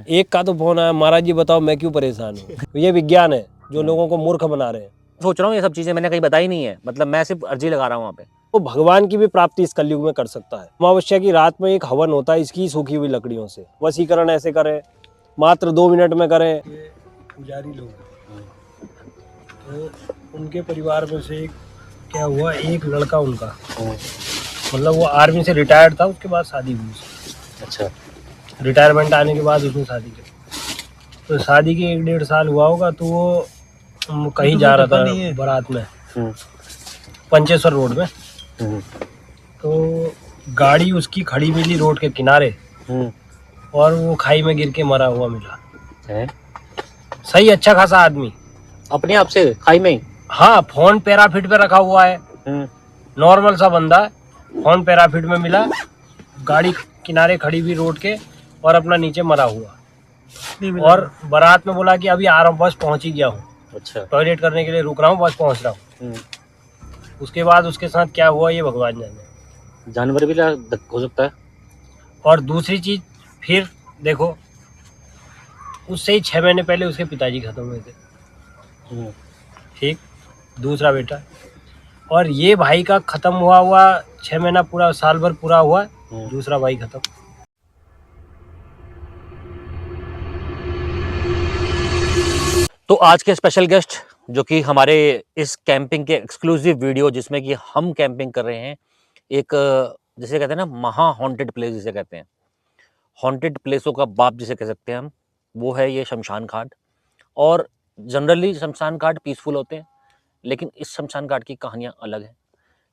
एक का तो फोन आया, महाराज जी बताओ मैं क्यों परेशान हूँ। ये विज्ञान है जो लोगों को मूर्ख बना रहे हैं। सोच रहा हूँ ये सब चीजें मैंने कहीं बताई नहीं है, मतलब मैं सिर्फ अर्जी लगा रहा हूँ वहाँ पे। तो भगवान की भी प्राप्ति इस कलयुग में कर सकता है। अमावस्या की रात में एक हवन होता है इसकी सूखी हुई लकड़ियों से। वशीकरण ऐसे करें, मात्र 2 मिनट में करें। ये पुजारी लोग तो उनके परिवार में से क्या हुआ, एक लड़का उनका मतलब वो आर्मी से रिटायर्ड था, उसके बाद शादी हुई उसकी। अच्छा। रिटायरमेंट आने के बाद उसने शादी की। तो शादी के 1-1.5 साल हुआ होगा तो वो कहीं जा रहा था बारात में, पंचेश्वर रोड में। तो गाड़ी उसकी खड़ी मिली रोड के किनारे और वो खाई में गिर के मरा हुआ मिला है? सही अच्छा खासा आदमी अपने आप से खाई में ही? हाँ, फोन पैराफिट पे रखा हुआ है, नॉर्मल सा बंदा है। फोन पैराफिट में मिला, गाड़ी किनारे खड़ी हुई रोड के और अपना नीचे मरा हुआ। और बारात में बोला कि अभी आ रहा हूँ, बस पहुंच ही गया हूँ। अच्छा। टॉयलेट करने के लिए रुक रहा हूँ, बस पहुंच रहा हूँ। उसके बाद उसके साथ क्या हुआ ये भगवान जाने। जानवर भी हो सकता है। और दूसरी चीज फिर देखो, उससे ही 6 महीने पहले उसके पिताजी खत्म हुए थे। ठीक, दूसरा बेटा। और ये भाई का खत्म हुआ 6 महीना पूरा, साल भर पूरा हुआ, दूसरा भाई खत्म। तो आज के स्पेशल गेस्ट जो कि हमारे इस कैंपिंग के एक्सक्लूसिव वीडियो जिसमें कि हम कैंपिंग कर रहे हैं, एक जिसे कहते हैं ना महा हॉन्टेड प्लेस जिसे कहते हैं, हॉन्टेड प्लेसों का बाप जिसे कह सकते हैं हम, वो है ये शमशान घाट। और जनरली शमशान घाट पीसफुल होते हैं, लेकिन इस शमशान घाट की कहानियाँ अलग हैं,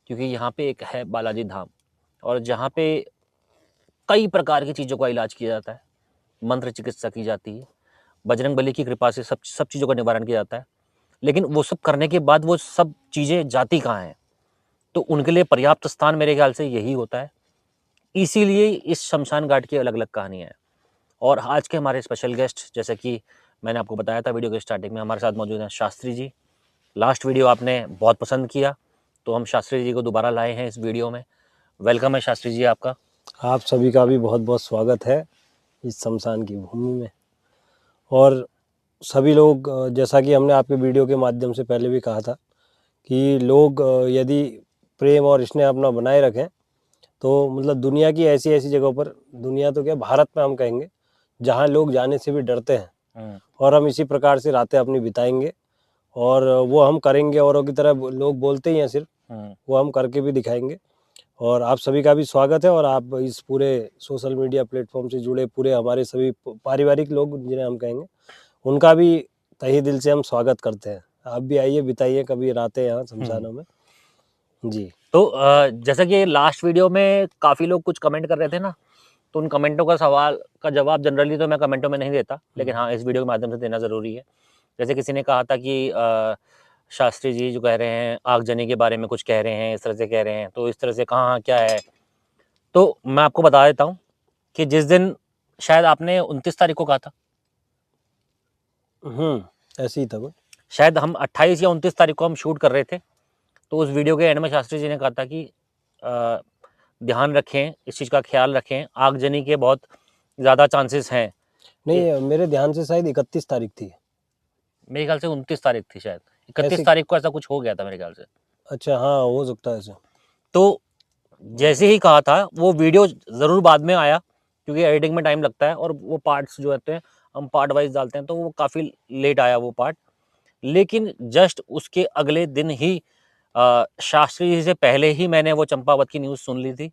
क्योंकि यहाँ पे एक है बालाजी धाम और जहाँ पे कई प्रकार की चीज़ों का इलाज किया जाता है, मंत्र चिकित्सा की जाती है, बजरंग बली की कृपा से सब चीज़ों का निवारण किया जाता है। लेकिन वो सब करने के बाद वो सब चीज़ें जाती कहाँ हैं? तो उनके लिए पर्याप्त स्थान मेरे ख्याल से यही होता है। इसीलिए इस शमशान घाट की अलग-अलग कहानियाँ हैं। और आज के हमारे स्पेशल गेस्ट, जैसे कि मैंने आपको बताया था वीडियो के स्टार्टिंग में, हमारे साथ मौजूद हैं शास्त्री जी। लास्ट वीडियो आपने बहुत पसंद किया, तो हम शास्त्री जी को दोबारा लाए हैं इस वीडियो में। वेलकम है शास्त्री जी आपका। आप सभी का भी बहुत बहुत स्वागत है इस शमशान की भूमि में। और सभी लोग, जैसा कि हमने आपके वीडियो के माध्यम से पहले भी कहा था कि लोग यदि प्रेम और स्नेह अपना बनाए रखें तो मतलब दुनिया की ऐसी ऐसी जगहों पर, दुनिया तो क्या भारत में हम कहेंगे, जहां लोग जाने से भी डरते हैं, और हम इसी प्रकार से रातें अपनी बिताएंगे और वो हम करेंगे। औरों की तरह लोग बोलते ही हैं सिर्फ, वो हम करके भी दिखाएंगे। और आप सभी का भी स्वागत है। और आप इस पूरे सोशल मीडिया प्लेटफॉर्म से जुड़े पूरे हमारे सभी पारिवारिक लोग जिन्हें हम कहेंगे, उनका भी तहे दिल से हम स्वागत करते हैं। आप भी आइए, बिताइए कभी रातें यहाँ शमशानों में जी। तो जैसा कि लास्ट वीडियो में काफ़ी लोग कुछ कमेंट कर रहे थे ना, तो उन कमेंटों का सवाल का जवाब जनरली तो मैं कमेंटों में नहीं देता, लेकिन हाँ, इस वीडियो के माध्यम से देना ज़रूरी है। जैसे किसी ने कहा था कि शास्त्री जी जो कह रहे हैं आगजनी के बारे में कुछ कह रहे हैं, इस तरह से कह रहे हैं, तो इस तरह से कहाँ क्या है? तो मैं आपको बता देता हूँ कि जिस दिन शायद आपने 29 तारीख को कहा था, ऐसे ही था वो। शायद हम 28 या 29 तारीख को हम शूट कर रहे थे, तो उस वीडियो के एंड में शास्त्री जी ने कहा था कि ध्यान रखें, इस चीज़ का ख्याल रखें, आगजनी के बहुत ज़्यादा चांसेस हैं। नहीं, मेरे ध्यान से शायद 31 तारीख थी। मेरे ख्याल से 29 तारीख थी शायद, 31 तारीख को ऐसा कुछ हो गया था मेरे ख्याल से। अच्छा, हाँ हो सकता है ऐसा। तो जैसे ही कहा था वो वीडियो ज़रूर बाद में आया, क्योंकि एडिटिंग में टाइम लगता है और वो पार्ट्स जो होते हैं हम पार्ट वाइज डालते हैं, तो वो काफ़ी लेट आया वो पार्ट। लेकिन जस्ट उसके अगले दिन ही शास्त्री जी से पहले ही मैंने वो चंपावत की न्यूज़ सुन ली थी।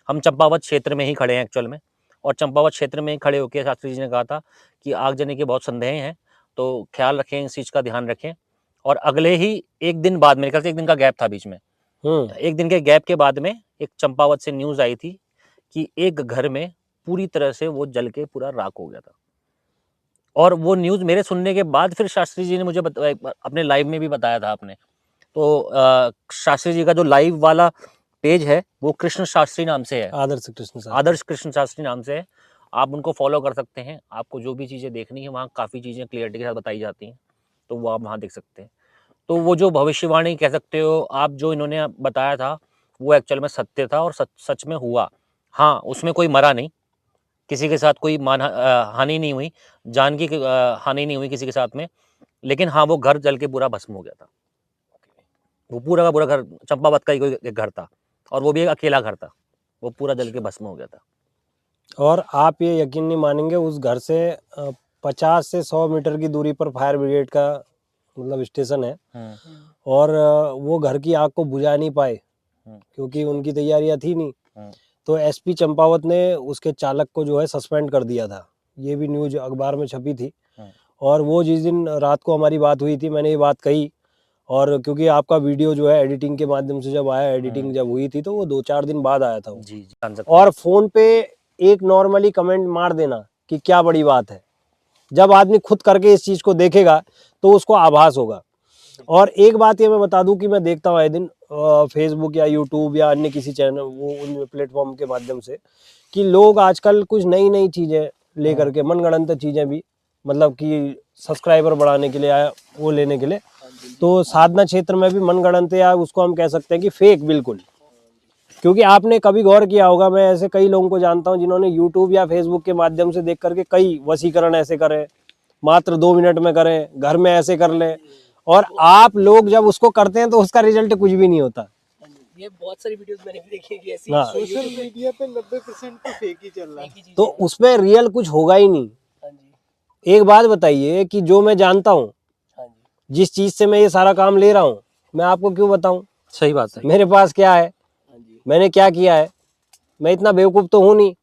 हम चंपावत क्षेत्र में ही खड़े हैं एक्चुअल में, और चंपावत क्षेत्र में ही खड़े होकर शास्त्री जी ने कहा था कि आगजनी के बहुत संदेह हैं, तो ख्याल रखें, इस चीज़ का ध्यान रखें। और अगले ही एक दिन बाद, मेरे ख्याल से 1 दिन का गैप था बीच में, 1 दिन के गैप के बाद में एक चंपावत से न्यूज़ आई थी कि एक घर में पूरी तरह से वो जल के पूरा राख हो गया था। और वो न्यूज़ मेरे सुनने के बाद फिर शास्त्री जी ने मुझे अपने लाइव में भी बताया था आपने। तो शास्त्री जी का जो लाइव वाला पेज है वो कृष्ण शास्त्री नाम से है, आदर्श कृष्ण शास्त्री नाम से है। आप उनको फॉलो कर सकते हैं। आपको जो भी चीज़ें देखनी है वहाँ काफ़ी चीज़ें क्लियरिटी के साथ बताई जाती हैं, तो वो आप वहाँ देख सकते हैं। तो वो जो भविष्यवाणी कह सकते हो आप, जो इन्होंने बताया था वो एक्चुअल में सत्य था और सच में हुआ। हाँ, उसमें कोई मरा नहीं, किसी के साथ कोई हानि नहीं हुई, जान की हानि नहीं हुई किसी के साथ में। लेकिन हाँ, वो घर जल के पूरा भस्म हो गया था। वो पूरा का पूरा घर, चंपावत का ही कोई एक घर था, और वो भी एक अकेला घर था, वो पूरा जल के भस्म हो गया था। और आप ये यकीन नहीं मानेंगे, उस घर से 50 से 100 मीटर की दूरी पर फायर ब्रिगेड का मतलब स्टेशन है, और वो घर की आग को बुझा नहीं पाए क्योंकि उनकी तैयारियां थी नहीं। तो एसपी चंपावत ने उसके चालक को जो है सस्पेंड कर दिया था। ये भी न्यूज अखबार में छपी थी। और वो जिस दिन रात को हमारी बात हुई थी, मैंने ये बात कही, और क्योंकि आपका वीडियो जो है एडिटिंग के माध्यम से जब आया, एडिटिंग जब हुई थी, तो वो 2-4 दिन बाद आया था वो। जी, जान सकते और फोन पे एक नॉर्मली कमेंट मार देना कि क्या बड़ी बात है, जब आदमी खुद करके इस चीज को देखेगा तो उसको आभास होगा। और एक बात ये मैं बता दूं कि मैं देखता हूँ आए दिन फेसबुक या यूट्यूब या अन्य किसी चैनल, वो उन प्लेटफॉर्म के माध्यम से, कि लोग आजकल कुछ नई नई चीजें लेकर के, मनगढ़ंत चीजें भी, मतलब कि सब्सक्राइबर बढ़ाने के लिए या वो लेने के लिए, तो साधना क्षेत्र में भी मनगढ़ंत, या उसको हम कह सकते हैं कि फेक बिल्कुल। क्योंकि आपने कभी गौर किया होगा, मैं ऐसे कई लोगों को जानता हूं जिन्होंने यूट्यूब या फेसबुक के माध्यम से देख करके कई वशीकरण ऐसे करें, मात्र 2 मिनट में करें, घर में ऐसे कर लें, और आप लोग जब उसको करते हैं तो उसका रिजल्ट कुछ भी नहीं होता। ये बहुत सारी वीडियोस मैंने भी देखी है कि ऐसी हाँ। सोशल मीडिया पे 90% तो फेक ही चल रहा है। तो उसमें रियल कुछ होगा ही नहीं। हाँ जी, एक बात बताइए कि जो मैं जानता हूँ, हाँ जी, जिस चीज से मैं ये सारा काम ले रहा हूँ, मैं आपको क्यों बताऊं? सही बात है। मेरे पास क्या है, हाँ जी, मैंने क्या किया है? मैं इतना बेवकूफ तो हूं नहीं।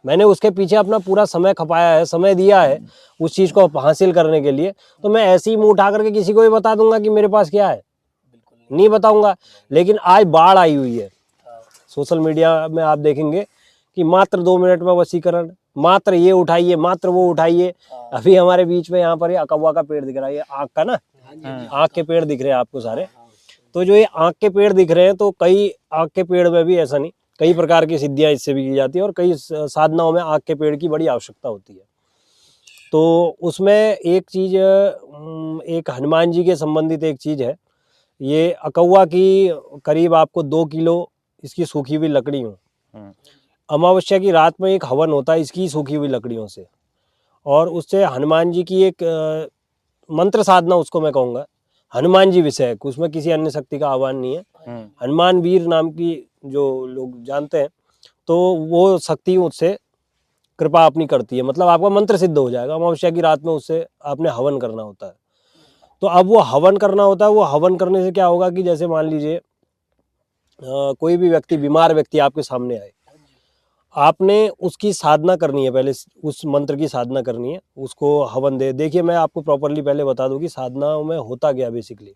मैंने उसके पीछे अपना पूरा समय खपाया है, समय दिया है उस चीज को हासिल करने के लिए। तो मैं ऐसे ही मुंह उठा करके किसी को भी बता दूंगा कि मेरे पास क्या है? बिल्कुल नहीं बताऊंगा। लेकिन आज बाढ़ आई हुई है हाँ, सोशल मीडिया में, आप देखेंगे कि मात्र 2 मिनट में वशीकरण, मात्र ये उठाइए, मात्र वो उठाइए। अभी हमारे बीच में यहाँ पर ये अकवा का पेड़ दिख रहा है, ये आँख का ना, आँख के पेड़ दिख रहे हैं आपको सारे। तो जो ये आँख के पेड़ दिख रहे हैं, तो कई आँख के पेड़ में भी ऐसा नहीं, कई प्रकार की सिद्धियां इससे भी की जाती है, और कई साधनाओं में आँख के पेड़ की बड़ी आवश्यकता होती है। तो उसमें एक चीज, एक हनुमान जी के संबंधित एक चीज है, ये अकौवा की करीब आपको 2 किलो इसकी सूखी हुई लकड़ियों, अमावस्या की रात में एक हवन होता है इसकी सूखी हुई लकड़ियों से, और उससे हनुमान जी की एक मंत्र साधना, उसको मैं कहूँगा हनुमान जी विषयक, उसमें किसी अन्य शक्ति का आह्वान नहीं है। हनुमान वीर नाम की जो लोग जानते हैं, तो वो शक्ति उससे कृपा अपनी करती है, मतलब आपका मंत्र सिद्ध हो जाएगा। अमावस्या की रात में उससे आपने हवन करना होता है। तो अब वो हवन करना होता है, वो हवन करने से क्या होगा कि जैसे मान लीजिए कोई भी व्यक्ति, बीमार व्यक्ति आपके सामने आए, आपने उसकी साधना करनी है, पहले उस मंत्र की साधना करनी है, उसको हवन दे। देखिए मैं आपको प्रॉपरली पहले बता दूं कि साधनाओं में होता क्या बेसिकली।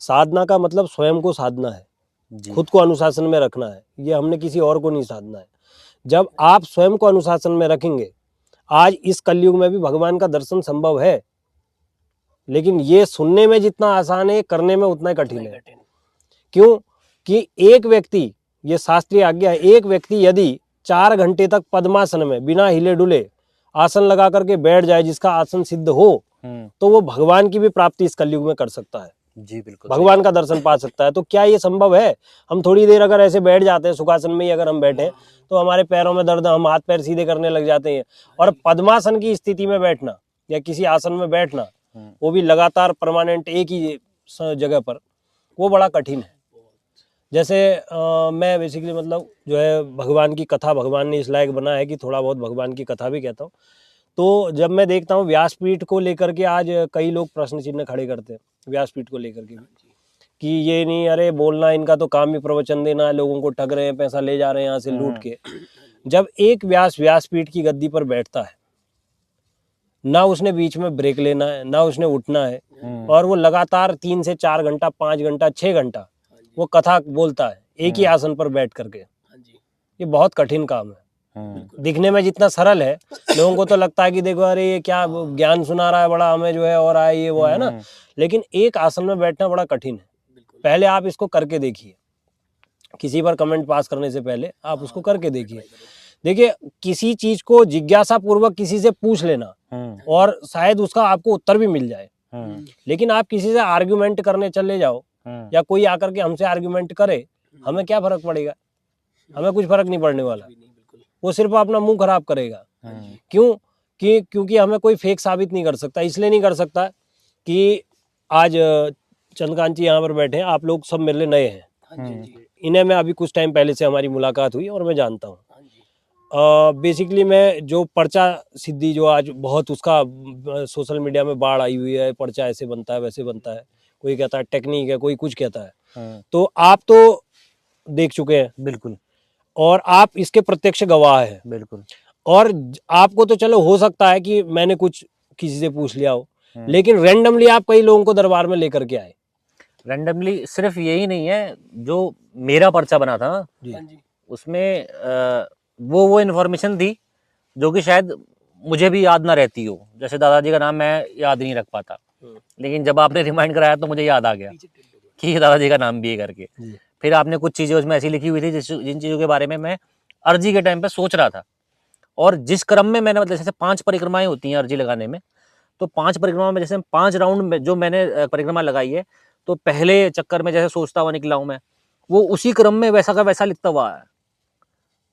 साधना का मतलब स्वयं को साधना है, खुद को अनुशासन में रखना है, ये हमने किसी और को नहीं साधना है। जब आप स्वयं को अनुशासन में रखेंगे, आज इस कलयुग में भी भगवान का दर्शन संभव है, लेकिन ये सुनने में जितना आसान है, करने में उतना ही कठिन है। क्यों? कि एक व्यक्ति, ये शास्त्रीय आज्ञा है, एक व्यक्ति यदि 4 घंटे तक पद्मासन में बिना हिले डुले आसन लगा करके बैठ जाए, जिसका आसन सिद्ध हो, तो वो भगवान की भी प्राप्ति इस कलयुग में कर सकता है। जी बिल्कुल, भगवान का दर्शन पा सकता है। तो क्या ये संभव है? हम थोड़ी देर अगर ऐसे बैठ जाते हैं, सुखासन में ही अगर हम बैठे, तो हमारे पैरों में दर्द, हम हाथ पैर सीधे करने लग जाते हैं। और पद्मासन की स्थिति में बैठना या किसी आसन में बैठना, वो भी लगातार परमानेंट एक ही जगह पर, वो बड़ा कठिन है। जैसे मैं बेसिकली मतलब जो है भगवान की कथा, भगवान ने इस लायक बना है कि थोड़ा बहुत भगवान की कथा भी कहता हूँ। तो जब मैं देखता हूँ व्यासपीठ को लेकर के, आज कई लोग प्रश्न चिन्ह खड़े करते हैं व्यासपीठ को लेकर के कि ये नहीं, अरे बोलना, इनका तो काम ही प्रवचन देना है, लोगों को ठग रहे हैं, पैसा ले जा रहे हैं यहाँ से लूट के। जब एक व्यासपीठ की गद्दी पर बैठता है, ना उसने बीच में ब्रेक लेना है, ना उसने उठना है, और वो लगातार 3 से 4 घंटा, 5 घंटा, 6 घंटा वो कथा बोलता है एक ही आसन पर बैठ करके। ये बहुत कठिन काम है। दिखने में जितना सरल है, लोगों को तो लगता है कि देखो अरे ये क्या ज्ञान सुना रहा है बड़ा हमें, जो है और आए ये वो है ना, लेकिन एक आसन में बैठना बड़ा कठिन है। पहले आप इसको करके देखिए, किसी पर कमेंट पास करने से पहले आप उसको करके देखिए। देखिए, किसी चीज को जिज्ञासा पूर्वक किसी से पूछ लेना, और शायद उसका आपको उत्तर भी मिल जाए। लेकिन आप किसी से आर्ग्यूमेंट करने चले जाओ, या कोई आकर के हमसे आर्ग्यूमेंट करे, हमें क्या फर्क पड़ेगा? हमें कुछ फर्क नहीं पड़ने वाला। वो सिर्फ अपना मुंह खराब करेगा। हम्म, क्यों? क्योंकि हमें कोई फेक साबित नहीं कर सकता। इसलिए नहीं कर सकता कि आज चंद्रकांत जी यहाँ पर बैठे हैं, आप लोग सब मेरे लिए नए हैं। हाँ जी जी इन्हें मैं अभी कुछ टाइम पहले से हमारी मुलाकात हुई और मैं जानता हूँ। हाँ जी बेसिकली मैं जो पर्चा सिद्धि जो आज बहुत उसका सोशल मीडिया में बाढ़ आई हुई है, पर्चा ऐसे बनता है वैसे बनता है, कोई कहता है टेक्निक है, कोई कुछ कहता है। तो आप तो देख चुके हैं बिल्कुल और आप इसके प्रत्यक्ष गवाह हैं। बिल्कुल। और आपको तो चलो हो सकता है कि मैंने कुछ किसी से पूछ लिया हो, हम्म। लेकिन रैंडमली आप कई लोगों को दरबार में लेकर के आए। रैंडमली सिर्फ यही नहीं है, जो मेरा पर्चा बना था ना, जी। हाँ जी उसमें वो इन्फॉर्मेशन थी जो कि शायद मुझे भी याद ना रहती हो। जैसे दादाजी का नाम मैं याद नहीं रख पाता, लेकिन जब आपने रिमाइंड कराया तो मुझे याद आ गया कि ये दादाजी का नाम भी है करके। जी। फिर आपने कुछ चीज़ें उसमें ऐसी लिखी हुई थी जिन चीज़ों के बारे में मैं अर्जी के टाइम पे सोच रहा था, और जिस क्रम में मैंने, मतलब जैसे 5 परिक्रमाएं होती हैं अर्जी लगाने में, तो 5 परिक्रमा में जैसे 5 राउंड में जो मैंने परिक्रमा लगाई है, तो पहले चक्कर में जैसे सोचता हुआ निकला हूँ मैं, वो उसी क्रम में वैसा का वैसा लिखता हुआ है।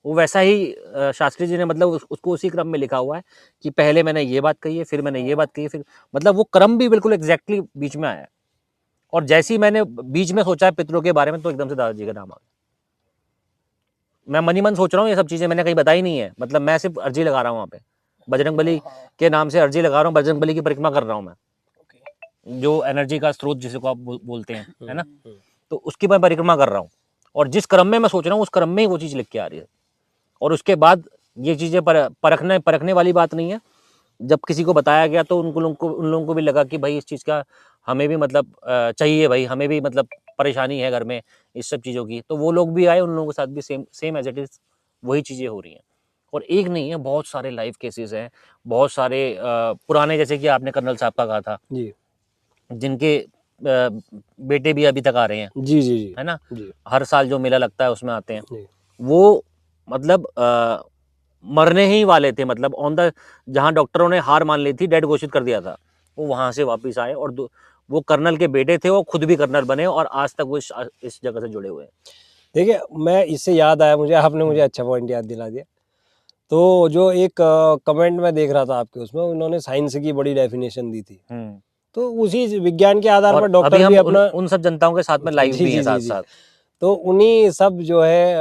वो वैसा ही शास्त्री जी ने मतलब उसको उसी क्रम में लिखा हुआ है कि पहले मैंने ये बात कही है, फिर मैंने ये बात कही है, फिर मतलब वो क्रम भी बिल्कुल एग्जैक्टली बीच में आया है। और जैसे ही मैंने बीच में सोचा है पितरों के बारे में, तो एकदम से दादाजी का नाम आ गया। मैं मन ही मन सोच रहा हूँ ये सब चीज़ें, मैंने कहीं बताई नहीं है, मतलब मैं सिर्फ अर्जी लगा रहा हूँ वहाँ पे, बजरंग बली के नाम से अर्जी लगा रहा हूँ, बजरंग बली की परिक्रमा कर रहा हूँ मैं, जो एनर्जी का स्रोत जिसे को आप बोलते हैं, है ना, तो उसकी मैं परिक्रमा कर रहा हूँ। और जिस क्रम में मैं सोच रहा हूँ उस क्रम में ही वो चीज़ लिख के आ रही है। और उसके बाद ये चीज़ें परखने वाली बात नहीं है। जब किसी को बताया गया तो उन लोगों को भी लगा कि भाई इस चीज़ का हमें भी मतलब चाहिए, भाई हमें भी मतलब परेशानी है घर में इस सब चीज़ों की, तो वो लोग भी आए, उन लोगों के साथ भी सेम एज इट इज़ वही चीज़ें हो रही हैं। और एक नहीं है, बहुत सारे लाइव केसेस हैं, बहुत सारे पुराने, जैसे कि आपने कर्नल साहब का कहा था, जी जिनके बेटे भी अभी तक आ रहे हैं, जी जी जी है ना, जी हर साल जो मेला लगता है उसमें आते हैं। जी। वो मतलब मरने ही वाले थे, मतलब ऑन द, जहाँ डॉक्टरों ने हार मान ली थी, डेड घोषित कर दिया था, वो वहाँ से वापस आए, और वो कर्नल के बेटे थे, वो खुद भी कर्नल बने, और आज तक वो इस जगह से जुड़े हुए हैं। देखिए, मैं इससे याद आया मुझे, आपने मुझे अच्छा पॉइंट याद दिला दिया। तो जो एक कमेंट में देख रहा था आपके, उसमें उन्होंने साइंस की बड़ी डेफिनेशन दी थी, तो उसी विज्ञान के आधार और पर अभी डॉक्टर हम भी अपना उन सब जनताओं के साथ में लाइव जी भी जी हैं जी साथ जी साथ। तो उन्हीं सब जो है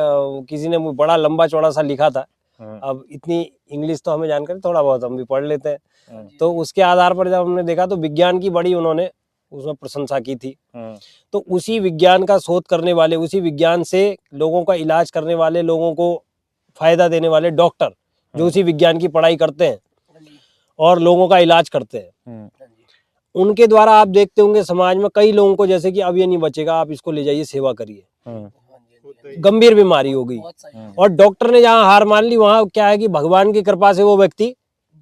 किसी ने बड़ा लंबा चौड़ा सा लिखा था। अब इतनी इंग्लिश तो हमें जानकारी, थोड़ा बहुत हम भी पढ़ लेते हैं, तो उसके आधार पर जब हमने देखा तो विज्ञान की बड़ी उन्होंने उसमें प्रशंसा की थी। तो उसी विज्ञान का शोध करने वाले, उसी विज्ञान से लोगों का इलाज करने वाले, लोगों को फायदा देने वाले डॉक्टर जो उसी विज्ञान की पढ़ाई करते हैं और लोगों का इलाज करते हैं, उनके द्वारा आप देखते होंगे समाज में कई लोगों को, जैसे कि अब ये नहीं बचेगा, आप इसको ले जाइए सेवा करिए, गंभीर बीमारी हो गई, और डॉक्टर ने जहाँ हार मान ली, वहाँ क्या है कि भगवान की कृपा से वो व्यक्ति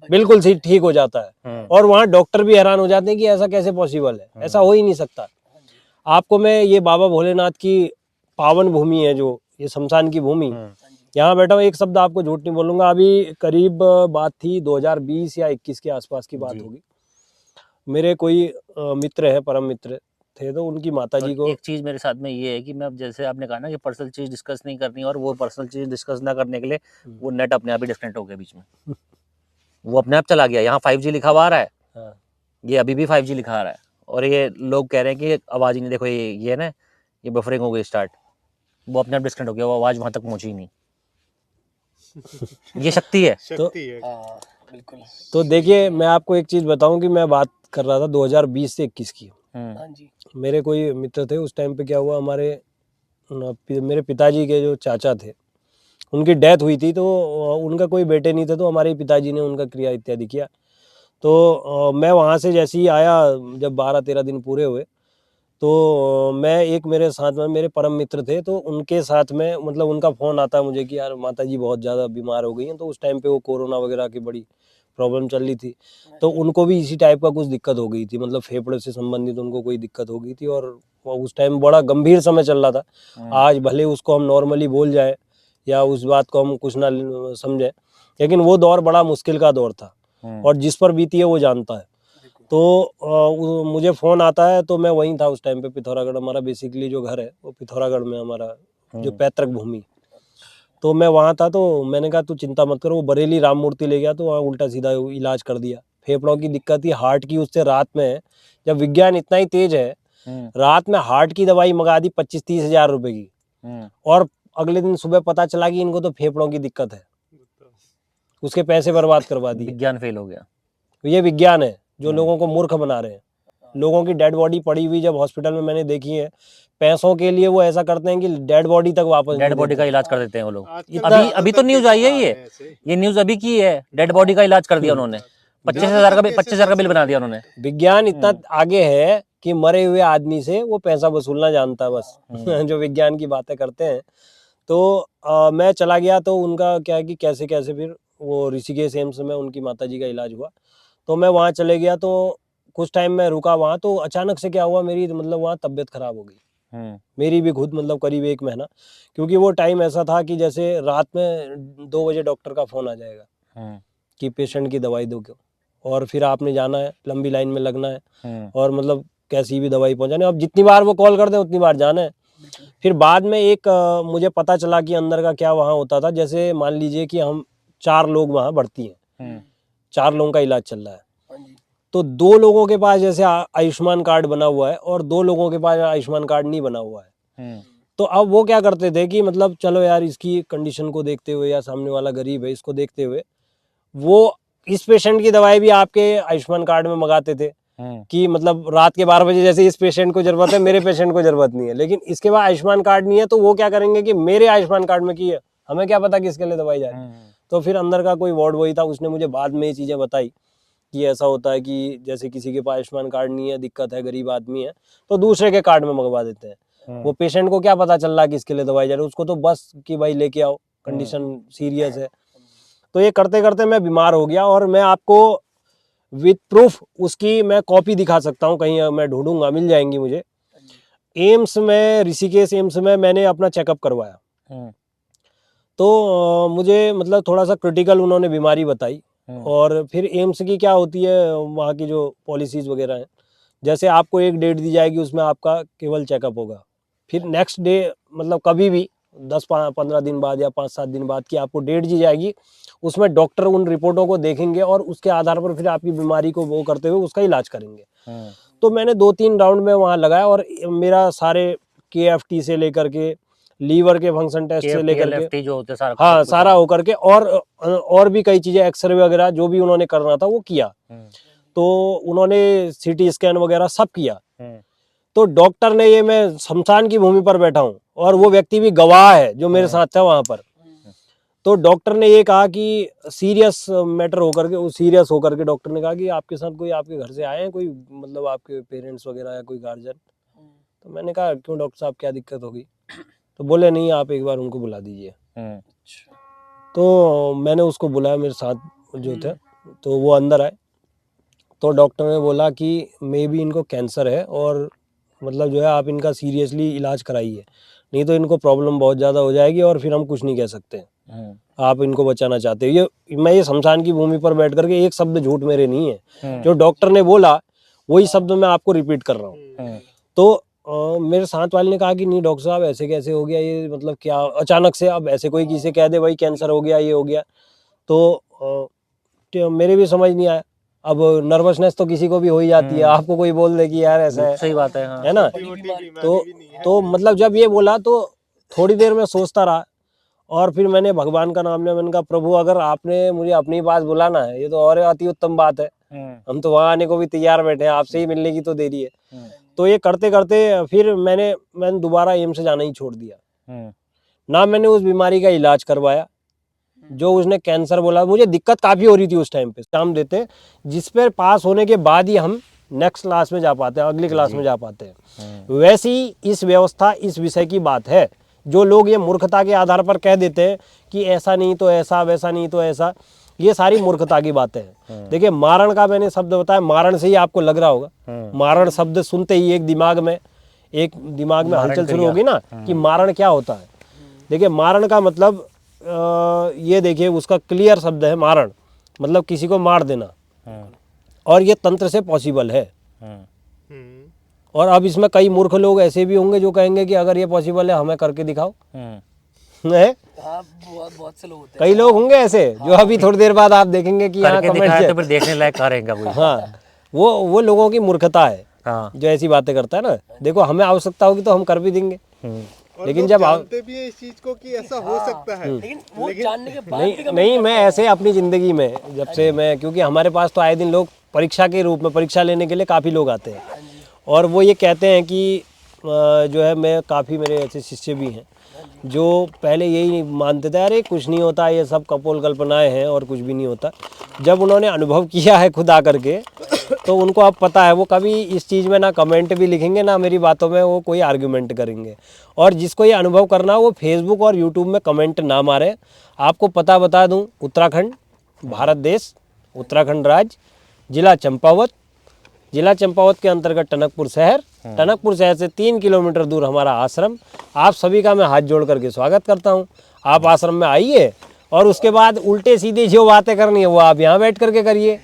बिल्कुल ठीक हो जाता है। और वहाँ डॉक्टर भी हैरान हो जाते हैं कि ऐसा कैसे पॉसिबल है, ऐसा हो ही नहीं सकता। आपको मैं ये बाबा भोलेनाथ की पावन भूमि है, जो ये शमशान की भूमि, यहाँ बैठा हूँ, एक शब्द आपको झूठ नहीं बोलूंगा, अभी करीब बात थी 2020 या 21 के आसपास की बात होगी। मेरे कोई मित्र है, परम मित्र थे, तो उनकी माताजी को एक चीज मेरे साथ में ये है कि मैं, अब जैसे आपने कहा ना कि पर्सनल चीज डिस्कस नहीं करनी, और वो पर्सनल चीज डिस्कस ना करने के लिए वो नेट अपने आप ही डिस्कनेक्ट हो गया बीच में, वो अपने आप चला गया। यहाँ 5G लिखा हुआ आ रहा है, हाँ। ये अभी भी 5G लिखा आ रहा है, और ये लोग कह रहे हैं कि आवाज ही नहीं, देखो ये ना, ये बफरिंग हो गई स्टार्ट, वो अपने आप डिस्कनेक्ट हो गया, वो आवाज वहां तक पहुंची ही नहीं। ये शक्ति है। बिल्कुल। तो देखिए, मैं आपको एक चीज बताऊं कि मैं बात कर रहा था 2020 से 21 की। हाँ जी मेरे कोई मित्र थे, उस टाइम पे क्या हुआ, मेरे पिताजी के जो चाचा थे, उनकी डेथ हुई थी, तो उनका कोई बेटे नहीं थे, तो हमारे पिताजी ने उनका क्रिया इत्यादि किया। तो मैं वहाँ से जैसे ही आया, जब 12-13 दिन पूरे हुए, तो मैं, एक मेरे साथ में मेरे परम मित्र थे, तो उनके साथ में मतलब उनका फ़ोन आता मुझे कि यार माताजी बहुत ज़्यादा बीमार हो गई हैं। तो उस टाइम पे वो कोरोना वगैरह की बड़ी प्रॉब्लम चल रही थी, तो उनको भी इसी टाइप का कुछ दिक्कत हो गई थी, मतलब फेफड़े से संबंधित उनको कोई दिक्कत हो गई थी, और वो उस टाइम बड़ा गंभीर समय चल रहा था। आज भले उसको हम नॉर्मली बोल जाए या उस बात को हम कुछ ना समझें, लेकिन वो दौर बड़ा मुश्किल का दौर था, और जिस पर बीती है वो जानता है। तो मुझे फ़ोन आता है, तो मैं वहीं था उस टाइम पे, पिथौरागढ़, हमारा बेसिकली जो घर है वो पिथौरागढ़ में, हमारा जो पैतृक भूमि। तो मैं वहाँ था, तो मैंने कहा तू चिंता मत करो, वो बरेली राम मूर्ति ले गया, तो वहाँ उल्टा सीधा इलाज कर दिया। फेफड़ों की दिक्कत थी, हार्ट की, उससे रात में, जब विज्ञान इतना ही तेज है, रात में हार्ट की दवाई मंगा दी 25-30 हज़ार रुपए की, और अगले दिन सुबह पता चला कि इनको तो फेफड़ों की दिक्कत है, उसके पैसे बर्बाद करवा दिए। विज्ञान फेल हो गया। ये विज्ञान है जो लोगों को मूर्ख बना रहे हैं। लोगों की डेड बॉडी पड़ी हुई जब हॉस्पिटल में मैंने देखी है, पैसों के लिए वो ऐसा करते हैं कि डेड बॉडी तक वापस डेड नहीं बॉडी देते। का इलाज कर देते हैं वो लोग। इतना- अभी तो न्यूज आई है, ये न्यूज अभी की है, डेड बॉडी का इलाज कर दिया उन्होंने। 25,000 का बिल बना दिया उन्होंने। विज्ञान इतना आगे है कि मरे हुए आदमी से वो पैसा वसूलना जानता है बस। जो विज्ञान की बातें करते हैं। तो मैं चला गया, तो उनका क्या है कि कैसे कैसे फिर वो ऋषिकेश एम्स में उनकी माताजी का इलाज हुआ। तो मैं वहाँ चले गया, तो कुछ टाइम मैं रुका वहाँ, तो अचानक से क्या हुआ, मेरी मतलब वहाँ तबीयत खराब हो गई, मेरी भी खुद, मतलब करीब 1 महीना, क्योंकि वो टाइम ऐसा था कि जैसे रात में 2 बजे डॉक्टर का फोन आ जाएगा कि पेशेंट की दवाई दो, और फिर आपने जाना है, लंबी लाइन में लगना है, और मतलब कैसी भी दवाई पहुंचानी। अब जितनी बार वो कॉल कर दे उतनी बार जाना है। फिर बाद में एक मुझे पता चला कि अंदर का क्या वहाँ होता था। जैसे मान लीजिए कि हम 4 लोग वहाँ भर्ती हैं, 4 लोगों का इलाज चल रहा है, तो 2 लोगों के पास जैसे आयुष्मान कार्ड बना हुआ है और 2 लोगों के पास आयुष्मान कार्ड नहीं बना हुआ है। तो अब वो क्या करते थे कि मतलब चलो यार, इसकी कंडीशन को देखते हुए, या सामने वाला गरीब है, इसको देखते हुए वो इस पेशेंट की दवाई भी आपके आयुष्मान कार्ड में मंगाते थे कि मतलब रात के 12 बजे जैसे इस पेशेंट को जरूरत है, मेरे पेशेंट को जरूरत नहीं है, लेकिन इसके बाद आयुष्मान कार्ड नहीं है, तो वो क्या करेंगे कि मेरे आयुष्मान कार्ड में की है, हमें क्या पता किसके लिए दवाई जा रही है। तो फिर अंदर का कोई वार्ड बॉय था, उसने मुझे बाद में ये चीज़ें बताई कि ऐसा होता है कि जैसे किसी के पास आयुष्मान कार्ड नहीं है, दिक्कत है, गरीब आदमी है, तो दूसरे के कार्ड में मंगवा देते हैं। वो पेशेंट को क्या पता चल रहा है किसके लिए दवाई जा रही है, उसको तो बस कि भाई लेके आओ, कंडीशन सीरियस है। तो ये करते करते मैं बीमार हो गया, और मैं आपको विद प्रूफ उसकी मैं कॉपी दिखा सकता हूँ, कहीं मैं ढूंढूंगा, मिल जाएंगी मुझे। एम्स में, ऋषिकेश एम्स में मैंने अपना चेकअप करवाया, तो मुझे मतलब थोड़ा सा क्रिटिकल उन्होंने बीमारी बताई। और फिर एम्स की क्या होती है, वहाँ की जो पॉलिसीज़ वगैरह हैं, जैसे आपको एक डेट दी जाएगी, उसमें आपका केवल चेकअप होगा। फिर नेक्स्ट डे, मतलब कभी भी 10-15 दिन बाद या 5-7 दिन बाद की आपको डेट दी जाएगी, उसमें डॉक्टर उन रिपोर्टों को देखेंगे और उसके आधार पर फिर आपकी बीमारी को वो करते हुए उसका इलाज करेंगे। तो मैंने 2-3 राउंड में वहाँ लगाया, और मेरा सारे KFT से लेकर के लीवर के फंक्शन टेस्ट से लेकर के, जो होते सारा, हाँ सारा होकर के, और भी कई चीजें, एक्सरे वगैरह जो भी उन्होंने करना था वो किया। तो उन्होंने CT स्कैन वगैरह सब किया। तो डॉक्टर ने, ये मैं शमशान की भूमि पर बैठा हूँ और वो व्यक्ति भी गवाह है जो मेरे साथ था वहां पर, तो डॉक्टर ने ये कहा कि सीरियस मैटर होकर के, सीरियस होकर के डॉक्टर ने कहा कि आपके साथ कोई, आपके घर से आए हैं कोई, मतलब आपके पेरेंट्स वगैरह या कोई गार्जियन। तो मैंने कहा क्यों डॉक्टर साहब, क्या दिक्कत होगी? तो बोले नहीं, आप एक बार उनको बुला दीजिए। तो मैंने उसको बुलाया, मेरे साथ जो थे, तो वो अंदर आए। तो डॉक्टर ने बोला कि मे बी इनको कैंसर है, और मतलब जो है आप इनका सीरियसली इलाज कराइए, नहीं तो इनको प्रॉब्लम बहुत ज़्यादा हो जाएगी और फिर हम कुछ नहीं कह सकते। आप इनको बचाना चाहते हो। मैं ये शमशान की भूमि पर बैठ करके, एक शब्द झूठ मेरे नहीं है, जो डॉक्टर ने बोला वही शब्द मैं आपको रिपीट कर रहा हूँ। तो मेरे साथ वाले ने कहा कि नहीं डॉक्टर साहब, ऐसे कैसे हो गया ये, मतलब क्या अचानक से अब ऐसे कोई किसी कह दे भाई कैंसर हो गया, ये हो गया, तो मेरे भी समझ नहीं आया। अब नर्वसनेस तो किसी को भी हो ही जाती है, आपको कोई बोल दे कि यार ऐसा है, सही बात है, हाँ। है ना। तो मतलब जब ये बोला तो थोड़ी देर में सोचता रहा, और फिर मैंने भगवान का नाम लिया। मैंने कहा प्रभु, अगर आपने मुझे अपने पास बुलाना है, ये तो और अति उत्तम बात है, हम तो वहां आने को भी तैयार बैठे हैं, आपसे ही मिलने की तो देरी है। तो ये करते करते फिर मैंने दोबारा एम्स जाना ही छोड़ दिया। ना मैंने उस बीमारी का इलाज करवाया, जो उसने कैंसर बोला। मुझे दिक्कत काफ़ी हो रही थी उस टाइम पे, एग्जाम देते जिस पर पास होने के बाद ही हम नेक्स्ट क्लास में जा पाते हैं, अगली क्लास में जा पाते हैं। वैसी इस व्यवस्था, इस विषय की बात है। जो लोग ये मूर्खता के आधार पर कह देते हैं कि ऐसा नहीं तो ऐसा, वैसा नहीं तो ऐसा, ये सारी मूर्खता की बातें हैं। देखिए, मारण का मैंने शब्द बताया, मारण से ही आपको लग रहा होगा, मारण शब्द सुनते ही एक दिमाग में हलचल शुरू होगी ना कि मारण क्या होता है। देखिए, मारण का मतलब ये देखिए, उसका क्लियर शब्द है मारण, मतलब किसी को मार देना, और ये तंत्र से पॉसिबल है। और अब इसमें कई मूर्ख लोग ऐसे भी होंगे जो कहेंगे कि अगर ये पॉसिबल है हमें करके दिखाओ। हैं? हाँ, बहुत बहुत से लोग होते हैं। कई लोग होंगे ऐसे जो अभी थोड़ी देर बाद आप देखेंगे कि यहाँ करके कमेंट दिखाया है। तो फिर देखने लायक करेगा कोई। हाँ, वो लोगों की मूर्खता है हाँ। जो ऐसी बातें करता है ना। देखो हमें आवश्यकता होगी तो हम कर भी देंगे, और लेकिन लोग जब जानते भी है इस चीज को कि ऐसा हो सकता है। लेकिन वो जानने के बाद भी नहीं comment नहीं, मैं करते हैं। ऐसे अपनी ज़िंदगी में जब से मैं, क्योंकि हमारे पास तो आए दिन लोग परीक्षा के रूप में परीक्षा लेने के लिए काफ़ी लोग आते हैं, और वो ये कहते हैं कि जो है, मैं काफ़ी मेरे ऐसे शिष्य भी हैं जो पहले यही मानते थे, अरे कुछ नहीं होता, ये सब कपोल कल्पनाएं हैं और कुछ भी नहीं होता। जब उन्होंने अनुभव किया है खुद आकर के, तो उनको अब पता है, वो कभी इस चीज़ में ना कमेंट भी लिखेंगे ना मेरी बातों में वो कोई आर्गुमेंट करेंगे। और जिसको ये अनुभव करना हो वो फेसबुक और यूट्यूब में कमेंट ना मारे। आपको पता बता दूं, उत्तराखंड, भारत देश, उत्तराखंड राज्य, जिला चंपावत, जिला चंपावत के अंतर्गत टनकपुर शहर, टनकपुर शहर से 3 किलोमीटर दूर हमारा आश्रम। आप सभी का मैं हाथ जोड़ करके स्वागत करता हूं। आप आश्रम में आइए और उसके बाद उल्टे सीधे जो बातें करनी है वो आप यहाँ बैठ करके करिए।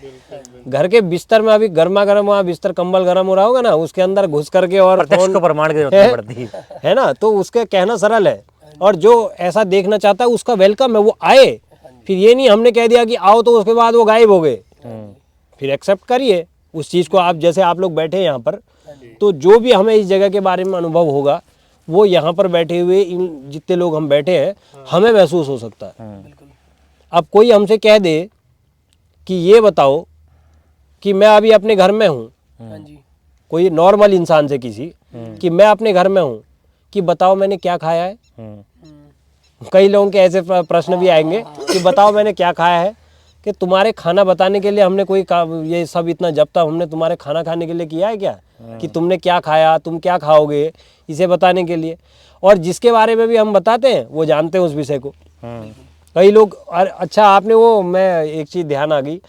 घर के बिस्तर में अभी गर्मा गर्म वहाँ बिस्तर कंबल गर्म हो रहा होगा ना, उसके अंदर घुस करके और प्रत्यक्ष को प्रमाण की जरूरत नहीं पड़ती है ना, तो उसके कहना सरल है। और जो ऐसा देखना चाहता है उसका वेलकम है, वो आए। फिर ये नहीं हमने कह दिया कि आओ तो उसके बाद वो गायब हो गए। फिर एक्सेप्ट करिए उस चीज़ को। आप जैसे आप लोग बैठे हैं यहाँ पर, तो जो भी हमें इस जगह के बारे में अनुभव होगा वो यहाँ पर बैठे हुए इन जितने लोग हम बैठे हैं हमें महसूस हो सकता है। अब कोई हमसे कह दे कि ये बताओ कि मैं अभी अपने घर में हूँ, हाँ जी, कोई नॉर्मल इंसान से किसी कि मैं अपने घर में हूँ, कि बताओ मैंने क्या खाया है। कई लोगों के ऐसे प्रश्न भी आएंगे कि बताओ मैंने क्या खाया है, कि तुम्हारे खाना बताने के लिए हमने कोई ये सब इतना जब तक हमने तुम्हारे खाना खाने के लिए किया है क्या, कि तुमने क्या खाया, तुम क्या खाओगे, इसे बताने के लिए। और जिसके बारे में भी हम बताते हैं वो जानते हैं उस विषय को। कई लोग अच्छा, आपने वो, मैं एक चीज़ ध्यान आ गई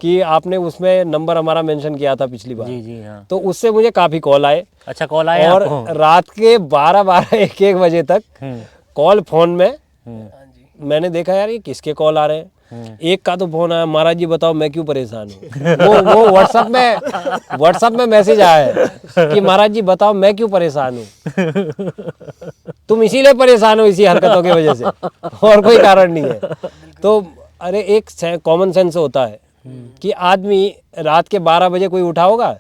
कि आपने उसमें नंबर हमारा मेंशन किया था पिछली बार। जी जी हाँ। तो उससे मुझे काफ़ी कॉल आए, अच्छा, कॉल आया और आपको? रात के 12 1 बजे तक कॉल फोन में। हाँ जी, मैंने देखा यार ये किसके कॉल आ रहे हैं। एक का तो फोन आया, महाराज जी बताओ मैं क्यों परेशान हूँ। वो व्हाट्सएप में मैसेज आया है कि महाराज जी बताओ मैं क्यों परेशान हूँ। तुम इसीलिए परेशान हो इसी हरकतों की वजह से, और कोई कारण नहीं है। तो अरे एक कॉमन सेंस होता है कि आदमी रात के 12 बजे कोई उठा होगा।